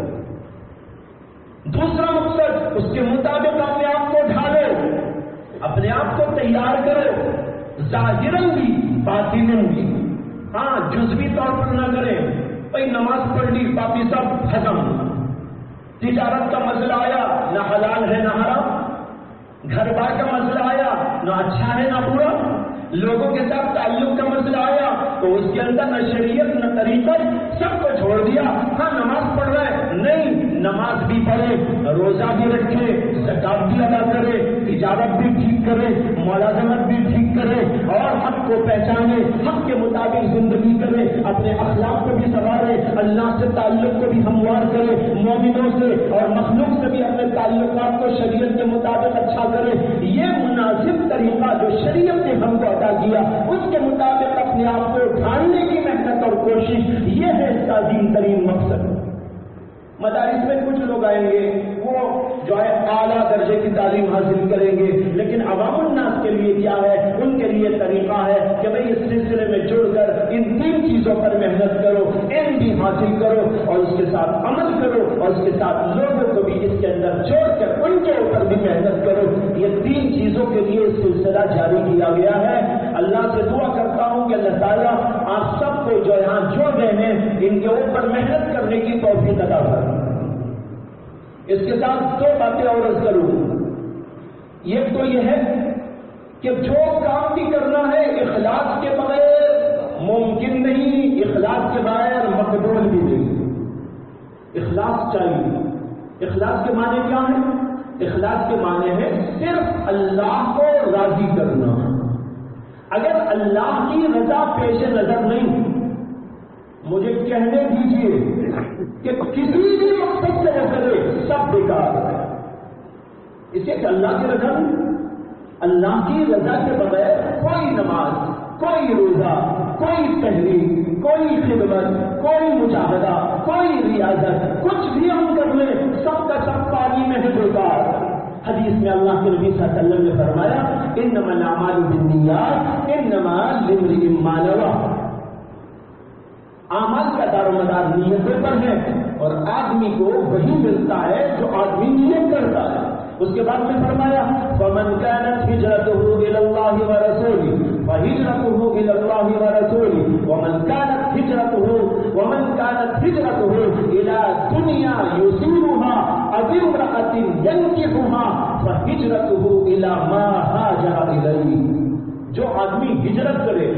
Speaker 2: دوسرا مقصد اس کے مطابق اپنے آپ کو ڈھالو، اپنے آپ کو تیار کرو، ظاہراً بھی باطناً بھی۔ ہاں جزوی طور پر نہ کریں، بھائی نماز پڑھ لی باقی سب ختم، تجارت کا مسئلہ آیا نہ حلال ہے نہ حرام، گھر بار کا مسئلہ آیا نہ اچھا ہے نہ برا، لوگوں کے ساتھ تعلق کا مسئلہ آیا تو اس کے اندر نہ شریعت نہ طریقت، سب کو چھوڑ دیا۔ ہاں نماز پڑھ رہے، نہیں، نماز بھی پڑھے، روزہ بھی رکھے، زکات بھی ادا کرے، تجارت بھی ٹھیک کرے، ملازمت بھی ٹھیک کرے، اور حق کو پہچانے، حق کے مطابق زندگی کرے، اپنے اخلاق کو بھی سنوارے، اللہ سے تعلق کو بھی ہموار کرے، مومنوں سے اور مخلوق سے بھی اپنے تعلقات کو شریعت کے مطابق اچھا کرے۔ یہ مناسب طریقہ جو شریعت نے ہم کو عطا کیا، اس کے مطابق اپنے آپ کو ڈھالنے کی محنت اور کوشش، یہ ہے اس کا عظیم ترین مقصد۔ مدارس میں کچھ لوگ آئیں گے، وہ جو ہے اعلیٰ درجے کی تعلیم حاصل کریں گے، لیکن عوام الناس کے لیے کیا ہے؟ ان کے لیے طریقہ ہے کہ بھئی اس سلسلے میں جڑ کر ان 3 چیزوں پر محنت کرو، علم بھی حاصل کرو اور اس کے ساتھ عمل کرو اور اس کے ساتھ لوگوں کو بھی اس کے اندر جوڑ کر ان کے اوپر بھی محنت کرو۔ یہ 3 چیزوں کے لیے سلسلہ جاری کیا گیا ہے۔ اللہ سے دعا کرتا ہوں کہ اللہ تعالیٰ آپ سب کو جو یہاں جوڑ رہے ہیں ان کے اوپر محنت کرنے کی توفیق عطا فرمائے۔ اس کے ساتھ 2 باتیں اور عرض کروں۔ ایک تو یہ ہے کہ جو کام بھی کرنا ہے اخلاص کے بغیر ممکن نہیں، اخلاص کے بغیر مقبول بھی نہیں۔ اخلاص چاہیے۔ اخلاص کے معنی کیا ہے؟ اخلاص کے معنی ہے صرف اللہ کو راضی کرنا۔ اگر اللہ کی رضا پیش نظر نہیں، مجھے کہنے دیجیے کہ کسی بھی مقصد سے وہ کرے سب بیکار ہے۔ اسے کہ اللہ کی رضا نہیں، اللہ کی رضا کے بغیر کوئی نماز، کوئی روزہ، کوئی تحریک، کوئی خدمت، کوئی مجاہدہ، کوئی ریاضت، کچھ بھی ہم کر لیں سب کا سب پانی میں ہے بیکار۔ حدیث میں اللہ کے نبی صلی اللہ علیہ وسلم نے فرمایا انما الاعمال بالنیات انما لامرئ ما نوى۔ اعمال کا دار و مدار نیتوں پر ہے اور آدمی کو وہی ملتا ہے جو آدمی نیت کرتا ہے۔ اس کے بعد میں فرمایا فمن كانت هجرته الى الله ورسوله فهجرته الى الله ورسوله ومن كانت هجرته الى دنيا يصيبها او امرأة ينكحها فهجرته الى ما هاجر اليه۔ جو آدمی ہجرت کرے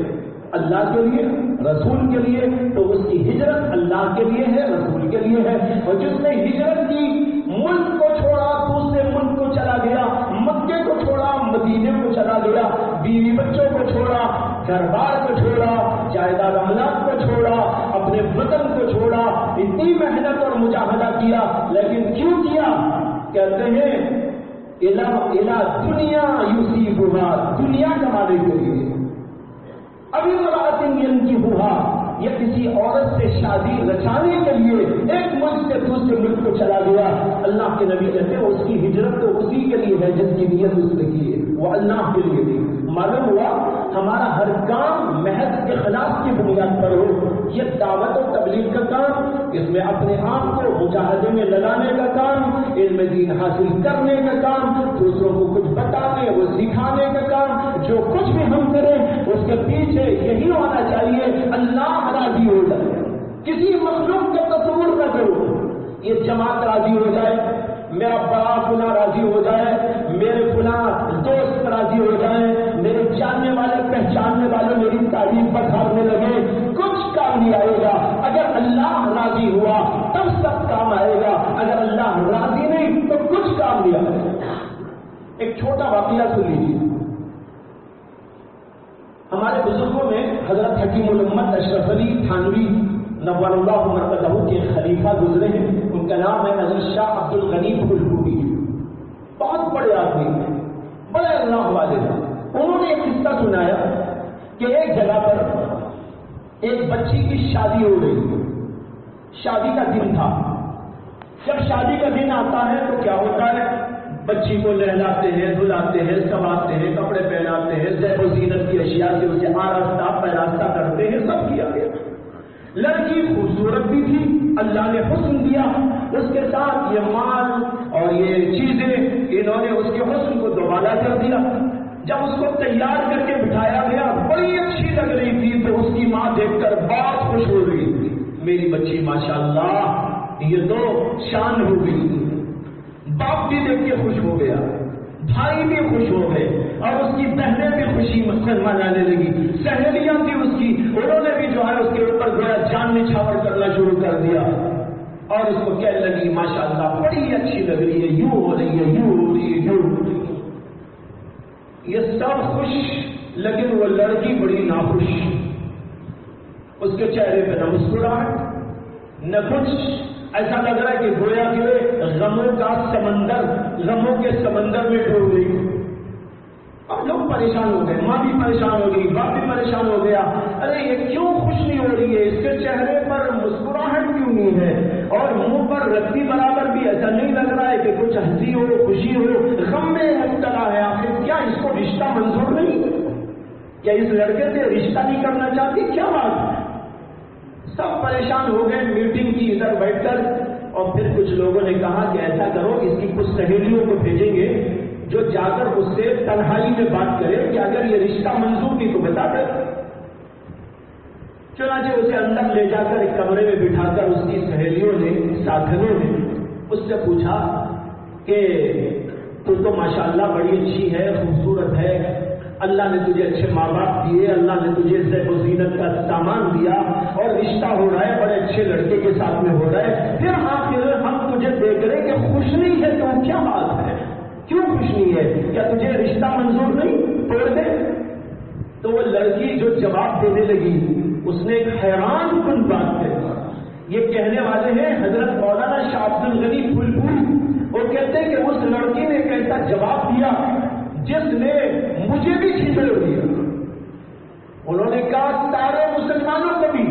Speaker 2: اللہ کے لیے، رسول کے لیے، تو اس کی ہجرت اللہ کے لیے ہے، رسول کے لیے ہے۔ اور جس نے ہجرت کی، ملک کو چھوڑا دوسرے ملک کو چلا گیا، مکے کو چھوڑا مدینے کو چلا گیا، بیوی بچوں کو چھوڑا، گھر بار کو چھوڑا، جائیداد املاک کو چھوڑا، اپنے وطن کو چھوڑا، اتنی محنت اور مجاہدہ کیا، لیکن کیوں کیا؟ کہتے ہیں الا دنیا یصیبھا، دنیا کمانے کے لیے، ابھی امرأۃ ینکحھا، یا کسی عورت سے شادی رچانے کے لیے ایک ملک سے دوسرے ملک کو چلا گیا۔ اللہ کے نبی کہتے ہیں اس کی ہجرت تو اسی کے لیے ہے جس کی نیت اس نے کی ہے، وہ اللہ کے لیے نہیں۔ معلوم ہوا ہمارا ہر کام محض اخلاص کی بنیاد پر ہو۔ یہ دعوت و تبلیغ کا کام، اس میں اپنے آپ کو مجاہدے میں لگانے کا کام، علم دین حاصل کرنے کا کام، دوسروں کو کچھ بتانے وہ سکھانے کا کام، جو کچھ بھی ہم کریں اس کے پیچھے یہی ہونا چاہیے اللہ راضی ہو جائے۔ کسی مخلوق کا تصور نہ کرو، یہ جماعت راضی ہو جائے، میرا بڑا فلاں راضی ہو جائے، میرے فلاں دوست راضی ہو جائیں، میرے جاننے والے پہچاننے والے میری تعریف بڑھانے لگے، کچھ کام نہیں آئے گا۔ اگر اللہ راضی ہوا تب سب کام آئے گا، اگر اللہ راضی نہیں تو کچھ کام نہیں آئے گا۔ ایک چھوٹا واقعہ سن لیجیے۔ ہمارے بزرگوں میں حضرت حکیم الامت اشرف علی تھانوی نور اللہ مرقدہ کے خلیفہ گزرے ہیں، ان کا نام ہے حضرت شاہ عبد الغنی پھلپوری، بہت بڑے آدمی ہیں، بڑے اللہ والے ہیں۔ انہوں نے ایک قصہ سنایا کہ ایک جگہ پر ایک بچی کی شادی ہو رہی، شادی کا دن تھا۔ جب شادی کا دن آتا ہے تو کیا ہوتا ہے، بچی کو نہلاتے ہیں، دھلاتے ہیں، سنوارتے ہیں، کپڑے پہناتے ہیں، زیب و زینت کی اشیاء سے اسے آراستہ پیراستہ کرتے ہیں، سب کیا گیا۔ لڑکی خوبصورت بھی تھی، اللہ نے حسن دیا، اس کے ساتھ یہ مال اور یہ چیزیں انہوں نے اس کے حسن کو دوبالا کر دیا۔ جب اس کو تیار کر کے بٹھایا گیا، بڑی اچھی لگ رہی تھی، تو اس کی ماں دیکھ کر بہت خوش ہو رہی تھی، میری بچی ماشاءاللہ یہ تو شان ہو گئی۔ باپ بھی دیکھ کے خوش ہو گیا، بھائی بھی خوش ہو گئے، اور اس کی بہنیں بھی خوشی منانے لگی، سہیلیاں تھی اس کی، انہوں نے بھی جو ہے اس کے اوپر گویا جان نچھاور کرنا شروع کر دیا، اور اس کو کہنے لگی ماشاءاللہ بڑی اچھی لگ رہی ہے، یوں ہو رہی ہے، یوں ہو رہی ہے، یوں ہو رہی ہے۔ یہ سب خوش، لیکن وہ لڑکی بڑی ناخوش، اس کے چہرے پہ نہ مسکراہٹ نہ کچھ، ایسا لگ رہا ہے کہ گویا کہ غموں کا سمندر، غموں کے سمندر میں ڈوب گئی۔ اب لوگ پریشان ہو گئے، ماں بھی پریشان ہو گئی، باپ بھی پریشان ہو گیا، ارے یہ کیوں خوش نہیں ہو رہی ہے، اس کے چہرے پر مسکراہٹ کیوں نہیں ہے، اور منہ پر رتی برابر بھی ایسا نہیں لگ رہا ہے کہ کچھ ہنسی ہو، خوشی ہو، غم میں مبتلا ہے، آخر کیا اس کو رشتہ منظور نہیں؟ کیا اس لڑکے سے رشتہ نہیں کرنا چاہتی؟ کیا بات ہے؟ سب پریشان ہو گئے، میٹنگ کی ادھر بیٹھ کر، اور پھر کچھ لوگوں نے کہا کہ ایسا کرو، اس کی کچھ سہیلیوں کو بھیجیں گے جو جا کر اس سے تنہائی میں بات کرے کہ اگر یہ رشتہ منظور نہیں تو بتا دے۔ چنانچہ اسے اندر لے جا کر ایک کمرے میں بٹھا کر اس کی سہیلیوں نے، ساتھیوں نے اس سے پوچھا کہ تو ماشاءاللہ بڑی اچھی ہے، خوبصورت ہے، اللہ نے تجھے اچھے ماں باپ دیے، اللہ نے تجھے زیب و زینت کا سامان دیا، اور رشتہ ہو رہا ہے، بڑے اچھے لڑکے کے ساتھ میں ہو رہا ہے، پھر آخر ہم تجھے دیکھ رہے کہ خوش نہیں ہے، تو کیا بات ہے، کیوں خوش نہیں ہے، کیا تجھے رشتہ منظور نہیں، توڑ دے؟ تو وہ لڑکی جو جواب دینے لگی اس نے ایک حیران کن بات کہی، یہ کہنے والے ہیں حضرت مولانا شاہ عبد الغنی پھولپوری، وہ کہتے ہیں کہ اس لڑکی نے ایک ایسا جواب دیا جس نے مجھے بھی کھچڑ دیا۔ انہوں نے کہا سارے مسلمانوں کو بھی،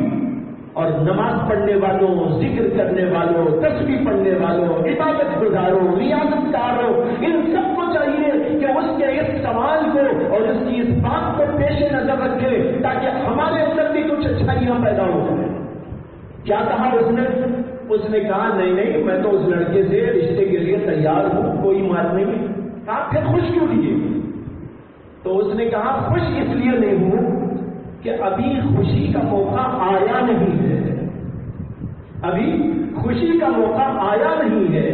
Speaker 2: اور نماز پڑھنے والوں، ذکر کرنے والوں، تسبیح پڑھنے والوں، عبادت گزاروں، ریاضت کاروں، ان سب کو چاہیے کہ اس کے اس سوال کو اور اس کی اس بات کو پیش نظر رکھے تاکہ ہمارے اندر بھی کچھ اچھائیاں پیدا ہو جائیں۔ کیا کہا اس نے کہا نہیں میں تو اس لڑکے سے رشتے کے لیے تیار ہوں، کوئی بات نہیں۔ کہا پھر خوش کیوں لیے؟ تو اس نے کہا خوش اس لیے نہیں ہوں کہ ابھی خوشی کا موقع آیا نہیں ہے، ابھی خوشی کا موقع آیا نہیں ہے۔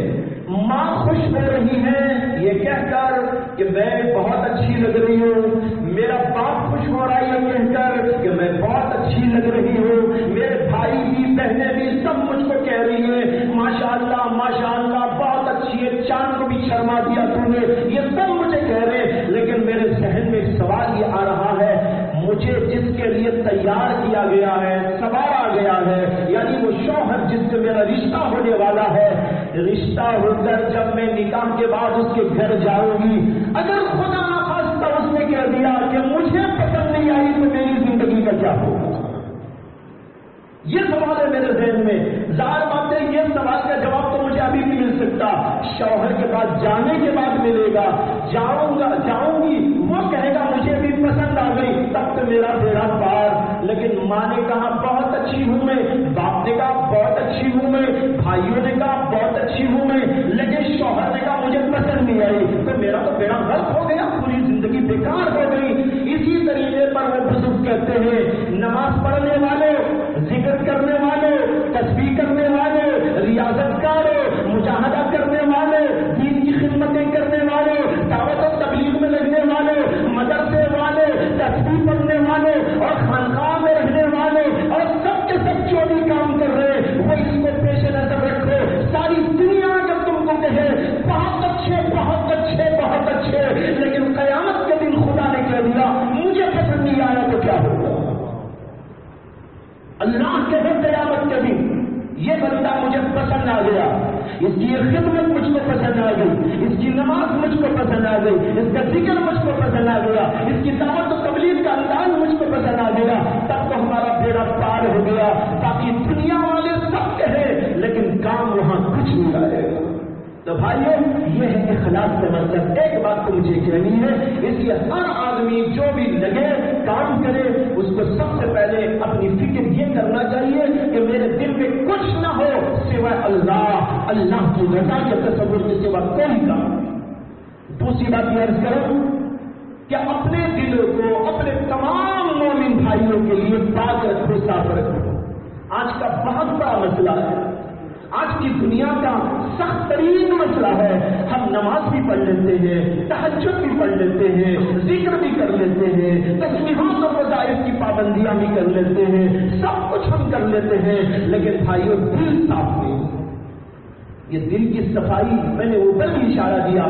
Speaker 2: ماں خوش ہو رہی ہے یہ کہہ کر کہ میں بہت اچھی لگ رہی ہوں، میرا باپ خوش ہو رہا ہے یہ کہہ کر کہ میں بہت اچھی لگ رہی ہوں، میرے بھائی بھی بہنیں بھی سب مجھ کو کہہ رہی ہیں ماشاءاللہ ماشاءاللہ بہت اچھی ہے، چاند کو بھی شرما دیا تم نے، یہ سب مجھے کہہ رہے ہیں، لیکن میرے ذہن میں ایک سوال یہ آ رہا ہے، مجھے جس کے لیے تیار کیا گیا ہے، سوارا گیا ہے، یعنی وہ شوہر جس سے میرا رشتہ ہونے والا ہے، رشتہ ہو کر جب میں نکاح کے بعد اس کے گھر جاؤں گی، اگر خدا نخواستہ اس نے کہہ دیا کہ مجھے پسند نہیں آئی تو میری زندگی کا کیا ہوگا؟ یہ سوال ہے میرے ذہن میں۔ ظاہر بات ہے یہ سوال کا جواب تو مجھے ابھی نہیں مل سکتا، شوہر کے پاس جانے کے بعد ملے گا، جاؤں گی وہ کہے گا مجھے بھی پسند آ گئی، تب تو میرا بیڑا پار۔ لیکن ماں نے کہا بہت اچھی ہوں میں، باپ نے کہا بہت اچھی ہوں میں، بھائیوں نے کہا بہت اچھی ہوں میں، لیکن شوہر نے کہا مجھے پسند نہیں آئی، تو میرا تو بیڑا غلط ہو گیا، پوری زندگی بیکار ہو گئی۔ اسی طریقے پر وہ بزرگ کہتے ہیں نماز پڑھنے والے، ذکر کرنے والے، تسبیح کرنے والے، ریاضت کار، مجاہدہ کرنے والے، دین کی خدمتیں کرنے والے، دعوت و تبلیغ میں لگنے والے، مدرسے والے، تسبیح پڑھنے والے اور خانقاہ میں رہنے والے، اور سب کے سب جو بھی کام کر رہے ہیں وہ اس کو پیش نظر رکھو۔ ساری دنیا اگر تم کو کہے بہت اچھے بہت اچھے بہت اچھے، لیکن قیامت کے دن خدا نے کہہ دیا مجھے پسند نہیں آیا تو کیا ہوگا؟ اللہ کہے قیامت کے دن یہ بندہ مجھے پسند آ گیا، اس کی یہ خدمت مجھ کو پسند آ گئی، اس کی نماز مجھ کو پسند آ گئی، اس کا ذکر مجھ کو پسند آ گیا، اس کی دعوت و تبلیغ کا انداز مجھ کو پسند آ گیا، تب تو ہمارا بیڑا پار ہو گیا۔ باقی دنیا والے سب کہے لیکن کام وہاں کچھ نہیں آئے گا۔ تو بھائیو یہ ہے اخلاص کا مطلب۔ ایک بات تو مجھے کہنی ہے، اس لیے ہر آدمی جو بھی لگے کام کرے اس کو سب سے پہلے اپنی فکر یہ کرنا چاہیے کہ میرے دل میں کچھ نہ ہو سوائے اللہ کی رضا کے تصور کے سوا کوئی کام۔ دوسری بات یہ عرض کروں کہ اپنے دلوں کو اپنے تمام مومن بھائیوں کے لیے پاک رکھو، صاف رکھو۔ آج کا بہت بڑا مسئلہ ہے، آج کی دنیا کا سخت ترین مسئلہ ہے، ہم نماز بھی پڑھ لیتے ہیں، تہجد بھی پڑھ لیتے ہیں، ذکر بھی کر لیتے ہیں، تسبیحات اور وظائف کی پابندیاں بھی کر لیتے ہیں، سب کچھ ہم کر لیتے ہیں، لیکن بھائیوں دل صاف نہیں۔ یہ دل کی صفائی میں نے اوپر بھی اشارہ دیا،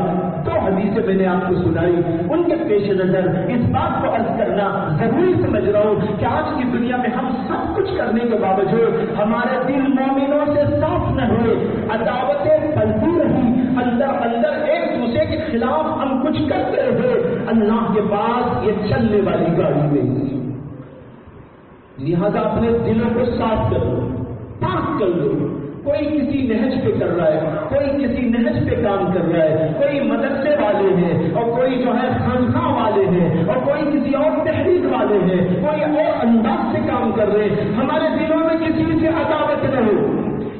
Speaker 2: دو حدیثیں میں نے آپ کو سنائی، ان کے پیش نظر اس بات کو عرض کرنا ضروری سمجھ رہا ہوں کہ آج کی دنیا میں ہم سب کچھ کرنے کے باوجود ہمارے دل مومنوں سے صاف نہ ہوئے، عداوتیں پھیلتی رہی، اندر ایک دوسرے کے خلاف ہم کچھ کرتے رہے، اللہ کے پاس یہ چلنے والی گاڑی نہیں. لہذا اپنے دلوں کو صاف کر لو، پاک کر لو. کوئی کسی نہج پہ کر رہا ہے، کوئی کسی نہج پہ کام کر رہا ہے، کوئی مدرسے والے ہیں اور کوئی جو ہے خانقاہ والے ہیں اور کوئی کسی اور تحریک والے ہیں، کوئی اور انداز سے کام کر رہے ہیں. ہمارے دلوں میں کسی سے عداوت نہ ہو،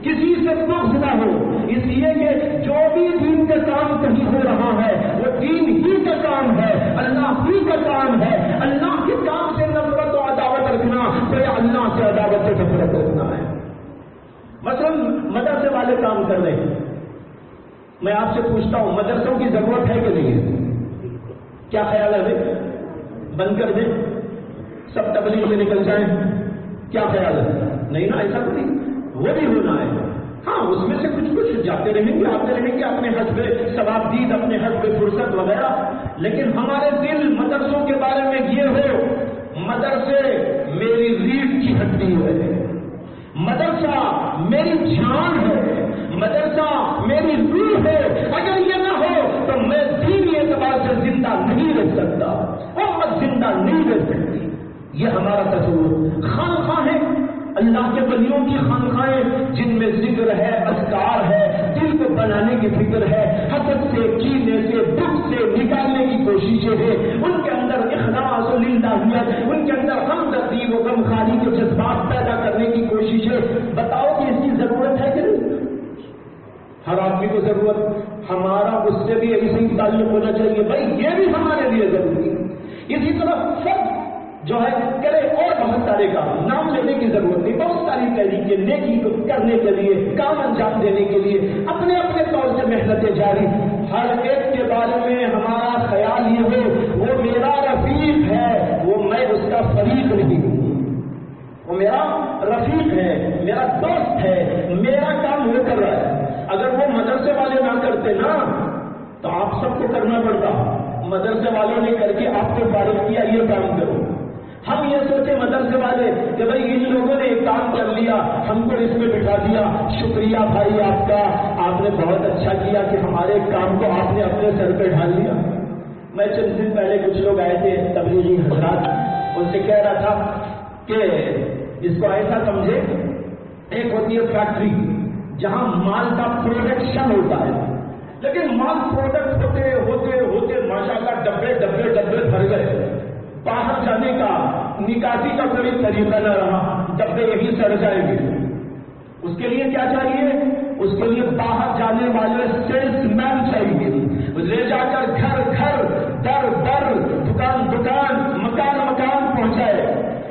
Speaker 2: کسی سے بغض نہ ہو، اس لیے کہ جو بھی دین کا کام کہیں ہو رہا ہے وہ دین ہی کا کام ہے، اللہ ہی کا کام ہے. اللہ کے کام سے نفرت و عداوت رکھنا تو یہ اللہ سے عداوت سے نفرت رکھنا ہے. مثلا مدرسے والے کام کر رہے ہیں، میں آپ سے پوچھتا ہوں مدرسوں کی ضرورت ہے کہ نہیں ہے؟ کیا خیال ہے بھائی؟ بند کر دیں، سب تبلیغ میں نکل جائیں؟ کیا خیال ہے؟ نہیں نا، ایسا نہیں، وہ بھی ہونا ہے. ہاں اس میں سے کچھ جاتے رہیں گے، آتے رہیں گے اپنے حسب ثواب دید، اپنے حسب فرصت وغیرہ. لیکن ہمارے دل مدرسوں کے بارے میں یہ ہو، مدرسے میری ریڑھ کی ہڈی ہے، مدرسہ میری جان ہے، مدرسہ میری روح ہے. اگر یہ نہ ہو تو میں دینی اعتبار سے زندہ نہیں رہ سکتا، امت زندہ نہیں رہ سکتی. یہ ہمارا تصور. خانقاہیں اللہ کے ولیوں کی خانقاہیں جن میں ذکر ہے، اذکار ہے، دل کو بنانے کی فکر ہے، حسد سے، کینے سے، دکھ سے نکالنے کی کوششیں ہیں. ان کے اندر اخلاص و للہیت، ان کے اندر ہمدردی و غمخواری کے جذبات پیدا کرنے کی کوشش ہے. بتاؤ کہ اس کی ضرورت ہے کہ نہیں؟ ہر آدمی کو ضرورت. ہمارا اس سے بھی ایسے ہی تعلق ہونا چاہیے، بھائی یہ بھی ہمارے لیے ضروری ہے. اسی طرح سب جو ہے کرے اور بہت سارے کام، نام لینے کی ضرورت نہیں، بہت ساری تحریکیں نیکی کو کرنے کے لیے، کام انجام دینے کے لیے اپنے اپنے طور سے محنتیں جاری. ہر ایک کے بارے میں ہمارا خیال یہ ہو وہ میرا رفیق ہے، وہ میں اس کا فریق نہیں ہوں، وہ میرا رفیق ہے، میرا دوست ہے، میرا کام وہ کر رہا ہے. اگر وہ مدرسے والے نہ کرتے نا تو آپ سب کو کرنا پڑتا. مدرسے والوں نے کر کے آپ کو فارغ کیا، یہ کام کرو. ہم یہ سوچے مدرسے والے کہ بھائی ان لوگوں نے ایک کام کر لیا، ہم کو اس میں بٹھا دیا، شکریہ بھائی آپ کا، آپ نے بہت اچھا کیا کہ ہمارے کام کو آپ نے اپنے سر پہ ڈال لیا. میں چند دن پہلے کچھ لوگ آئے تھے تبلیغی حضرات، ان سے کہہ رہا تھا کہ اس کو ایسا سمجھے، ایک ہوتی ہے فیکٹری جہاں مال کا پروڈکشن ہوتا ہے، لیکن مال پروڈکٹ ہوتے ہوتے ہوتے ماشاءاللہ ڈبے ڈبے ڈبے بھر گئے. باہر جانے کا نکاسی کا کوئی طریقہ نہ رہا، ڈبے یہی سڑ جائیں گے. اس کے لیے کیا چاہیے؟ اس کے لیے باہر جانے والے سیلس مین چاہیے، لے جا کر گھر گھر، در در، دکان دکان، مکان مکان پہنچائے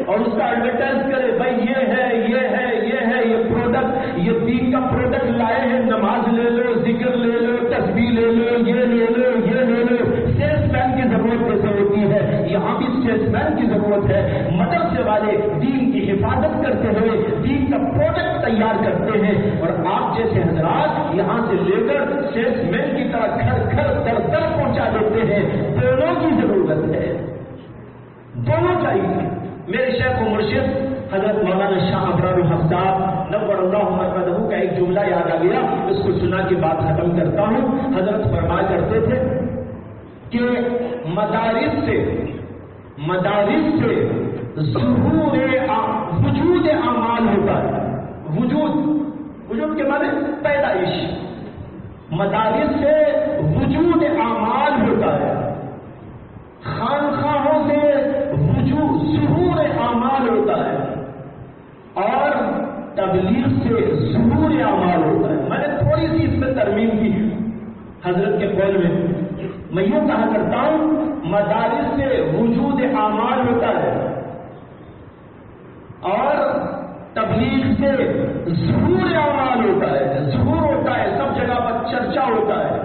Speaker 2: اور اس کا ایڈورٹائز کرے، بھائی یہ ہے یہ ہے یہ ہے یہ پروڈکٹ، یہ دین کا پروڈکٹ لائے ہیں، نماز لے لو، ذکر لے لو، تسبیح لے لو، یہ لے لو یہ لے لو. سیلس مین کی ضرورت کیسے ہوتی ہے؟ یہاں بھی سیلس مین کی ضرورت ہے. مدرسے والے دین کی حفاظت کرتے ہوئے دین کا پروڈکٹ تیار کرتے ہیں، اور آپ جیسے حضرات یہاں سے لے کر سیلس مین کی طرح گھر گھر در در پہنچا دیتے ہیں. دونوں کی ضرورت ہے، دونوں چاہیے. میرے شیخ و مرشد حضرت مولانا شاہ ابرار الحق نور اللہ مرقدہ کا ایک جملہ یاد آ گیا، اس کو سنا کے بات ختم کرتا ہوں. حضرت فرمایا کرتے تھے کہ مدارس سے ظہور وجود اعمال ہوتا ہے. وجود کے معنی پیدائش. مدارس سے وجود اعمال ہوتا ہے، خانقاہوں سے ظہور اعمال ہوتا ہے، اور تبلیغ سے ظہور اعمال ہوتا ہے. میں نے تھوڑی سی اس میں ترمیم کی حضرت کے قول میں یوں کہا کرتا ہوں، مدارس سے وجود اعمال ہوتا ہے اور تبلیغ سے ظہور اعمال ہوتا ہے. ظہور ہوتا ہے، سب جگہ پر چرچا ہوتا ہے.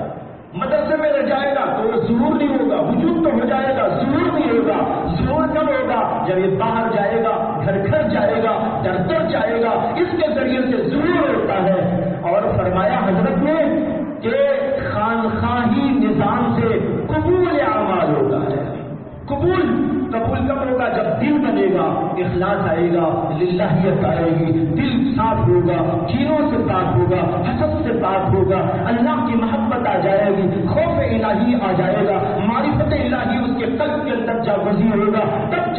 Speaker 2: مدرسے میں رہ جائے گا تو وہ ظہور نہیں ہوگا، وجود تو ہو جائے گا، ظہور نہیں ہوگا. ظہور کب ہوگا؟ جب یہ باہر جائے گا، گھر گھر جائے گا، در در جائے گا، اس کے ذریعے سے ظہور ہوتا ہے. اور فرمایا حضرت نے کہ خانقاہی نظام سے قبول اعمال ہوتا ہے. قبول کب ہوگا؟ جب دل بنے گا، اخلاص آئے گا، للہیت آئے گی، دل صاف ہوگا، کینوں سے پاک ہوگا، حسد سے پاک ہوگا، اللہ کی محبت آ جائے گی، خوف الہی آ جائے گا، معرفت الہی اس کے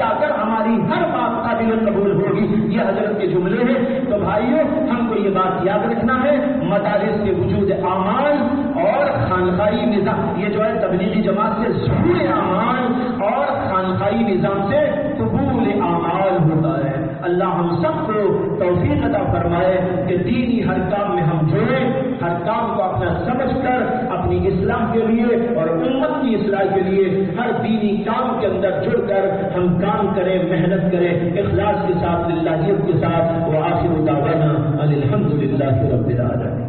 Speaker 2: جا کر ہماری ہر بات قابل قبول ہوگی. یہ حضرت کے جملے ہیں. تو بھائیوں ہم کو یہ بات یاد رکھنا ہے، مدارس کے وجود اعمال اور خانقاہی نظام، یہ جو ہے تبلیغی جماعت سے ظہور اعمال اور خانقاہی نظام سے قبول اعمال ہوتا ہے. اللہ ہم سب کو توفیق عطا فرمائے کہ دینی ہر کام میں ہم جڑیں، ہر کام کو اپنا سمجھ کر اپنی اصلاح کے لیے اور امت کی اصلاح کے لیے ہر دینی کام کے اندر جڑ کر ہم کام کریں، محنت کریں اخلاص کے ساتھ، للہیت کے ساتھ. وآخر دعوانا ان الحمد للہ رب العالمین.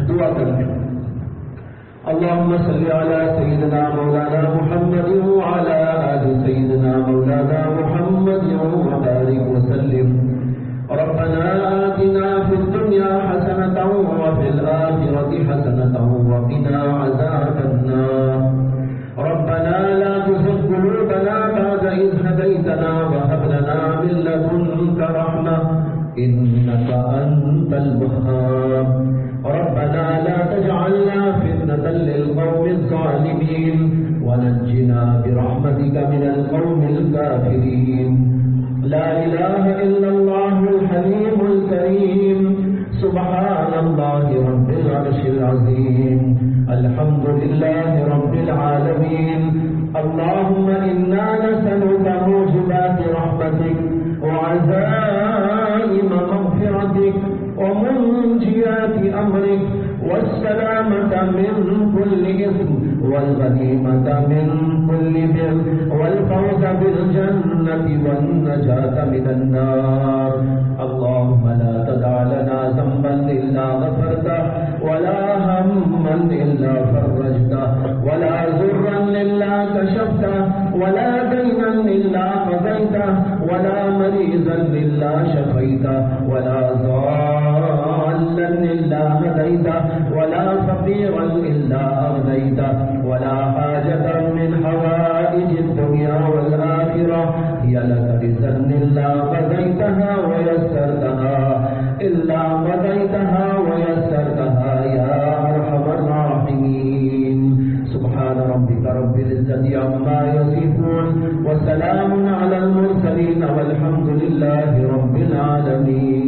Speaker 2: دعا کریں. اللهم صل على سيدنا مولانا محمد وعلى آل سيدنا مولانا محمد وبارك وسلم. ربنا آتنا في الدنيا حسنة وفي الآخرة حسنة وقنا عذاب النار. ربنا لا تزغ قلوبنا بعد إذ هديتنا وهب لنا من لدنك رحمة إنك أنت الوهاب. ربنا لا تجعلنا فتنة للقوم الظالمين ونجنا برحمتك من القوم الكافرين. لا إله إلا الله الحليم الكريم. سبحان الله رب العرش العظيم. الحمد لله رب العالمين. اللهم إنا نسألك موجبات رحمتك وعزائم مغفرتك ومنجيات أمرك والسلامة من كل إثم والغنيمة من كل بر والفوز بالجنة والنجاة من النار. اللهم لا تدع لنا ذنبا إلا غفرته ولا هما إلا فرجته ولا ضرا إلا كشفته ولا دينا إلا قضيته ولا مريضا إلا شفيته ولا ضالا إلا هديته ولا فقيرا إلا أغنيته ولا حاجة من حوائج الدنيا والآخرة هي لك رزقا إلا قضيتها ويسرتها يا أرحم الراحمين. سبحان ربك رب العزة عما يصفون وسلام على المرسلين والحمد لله رب العالمين.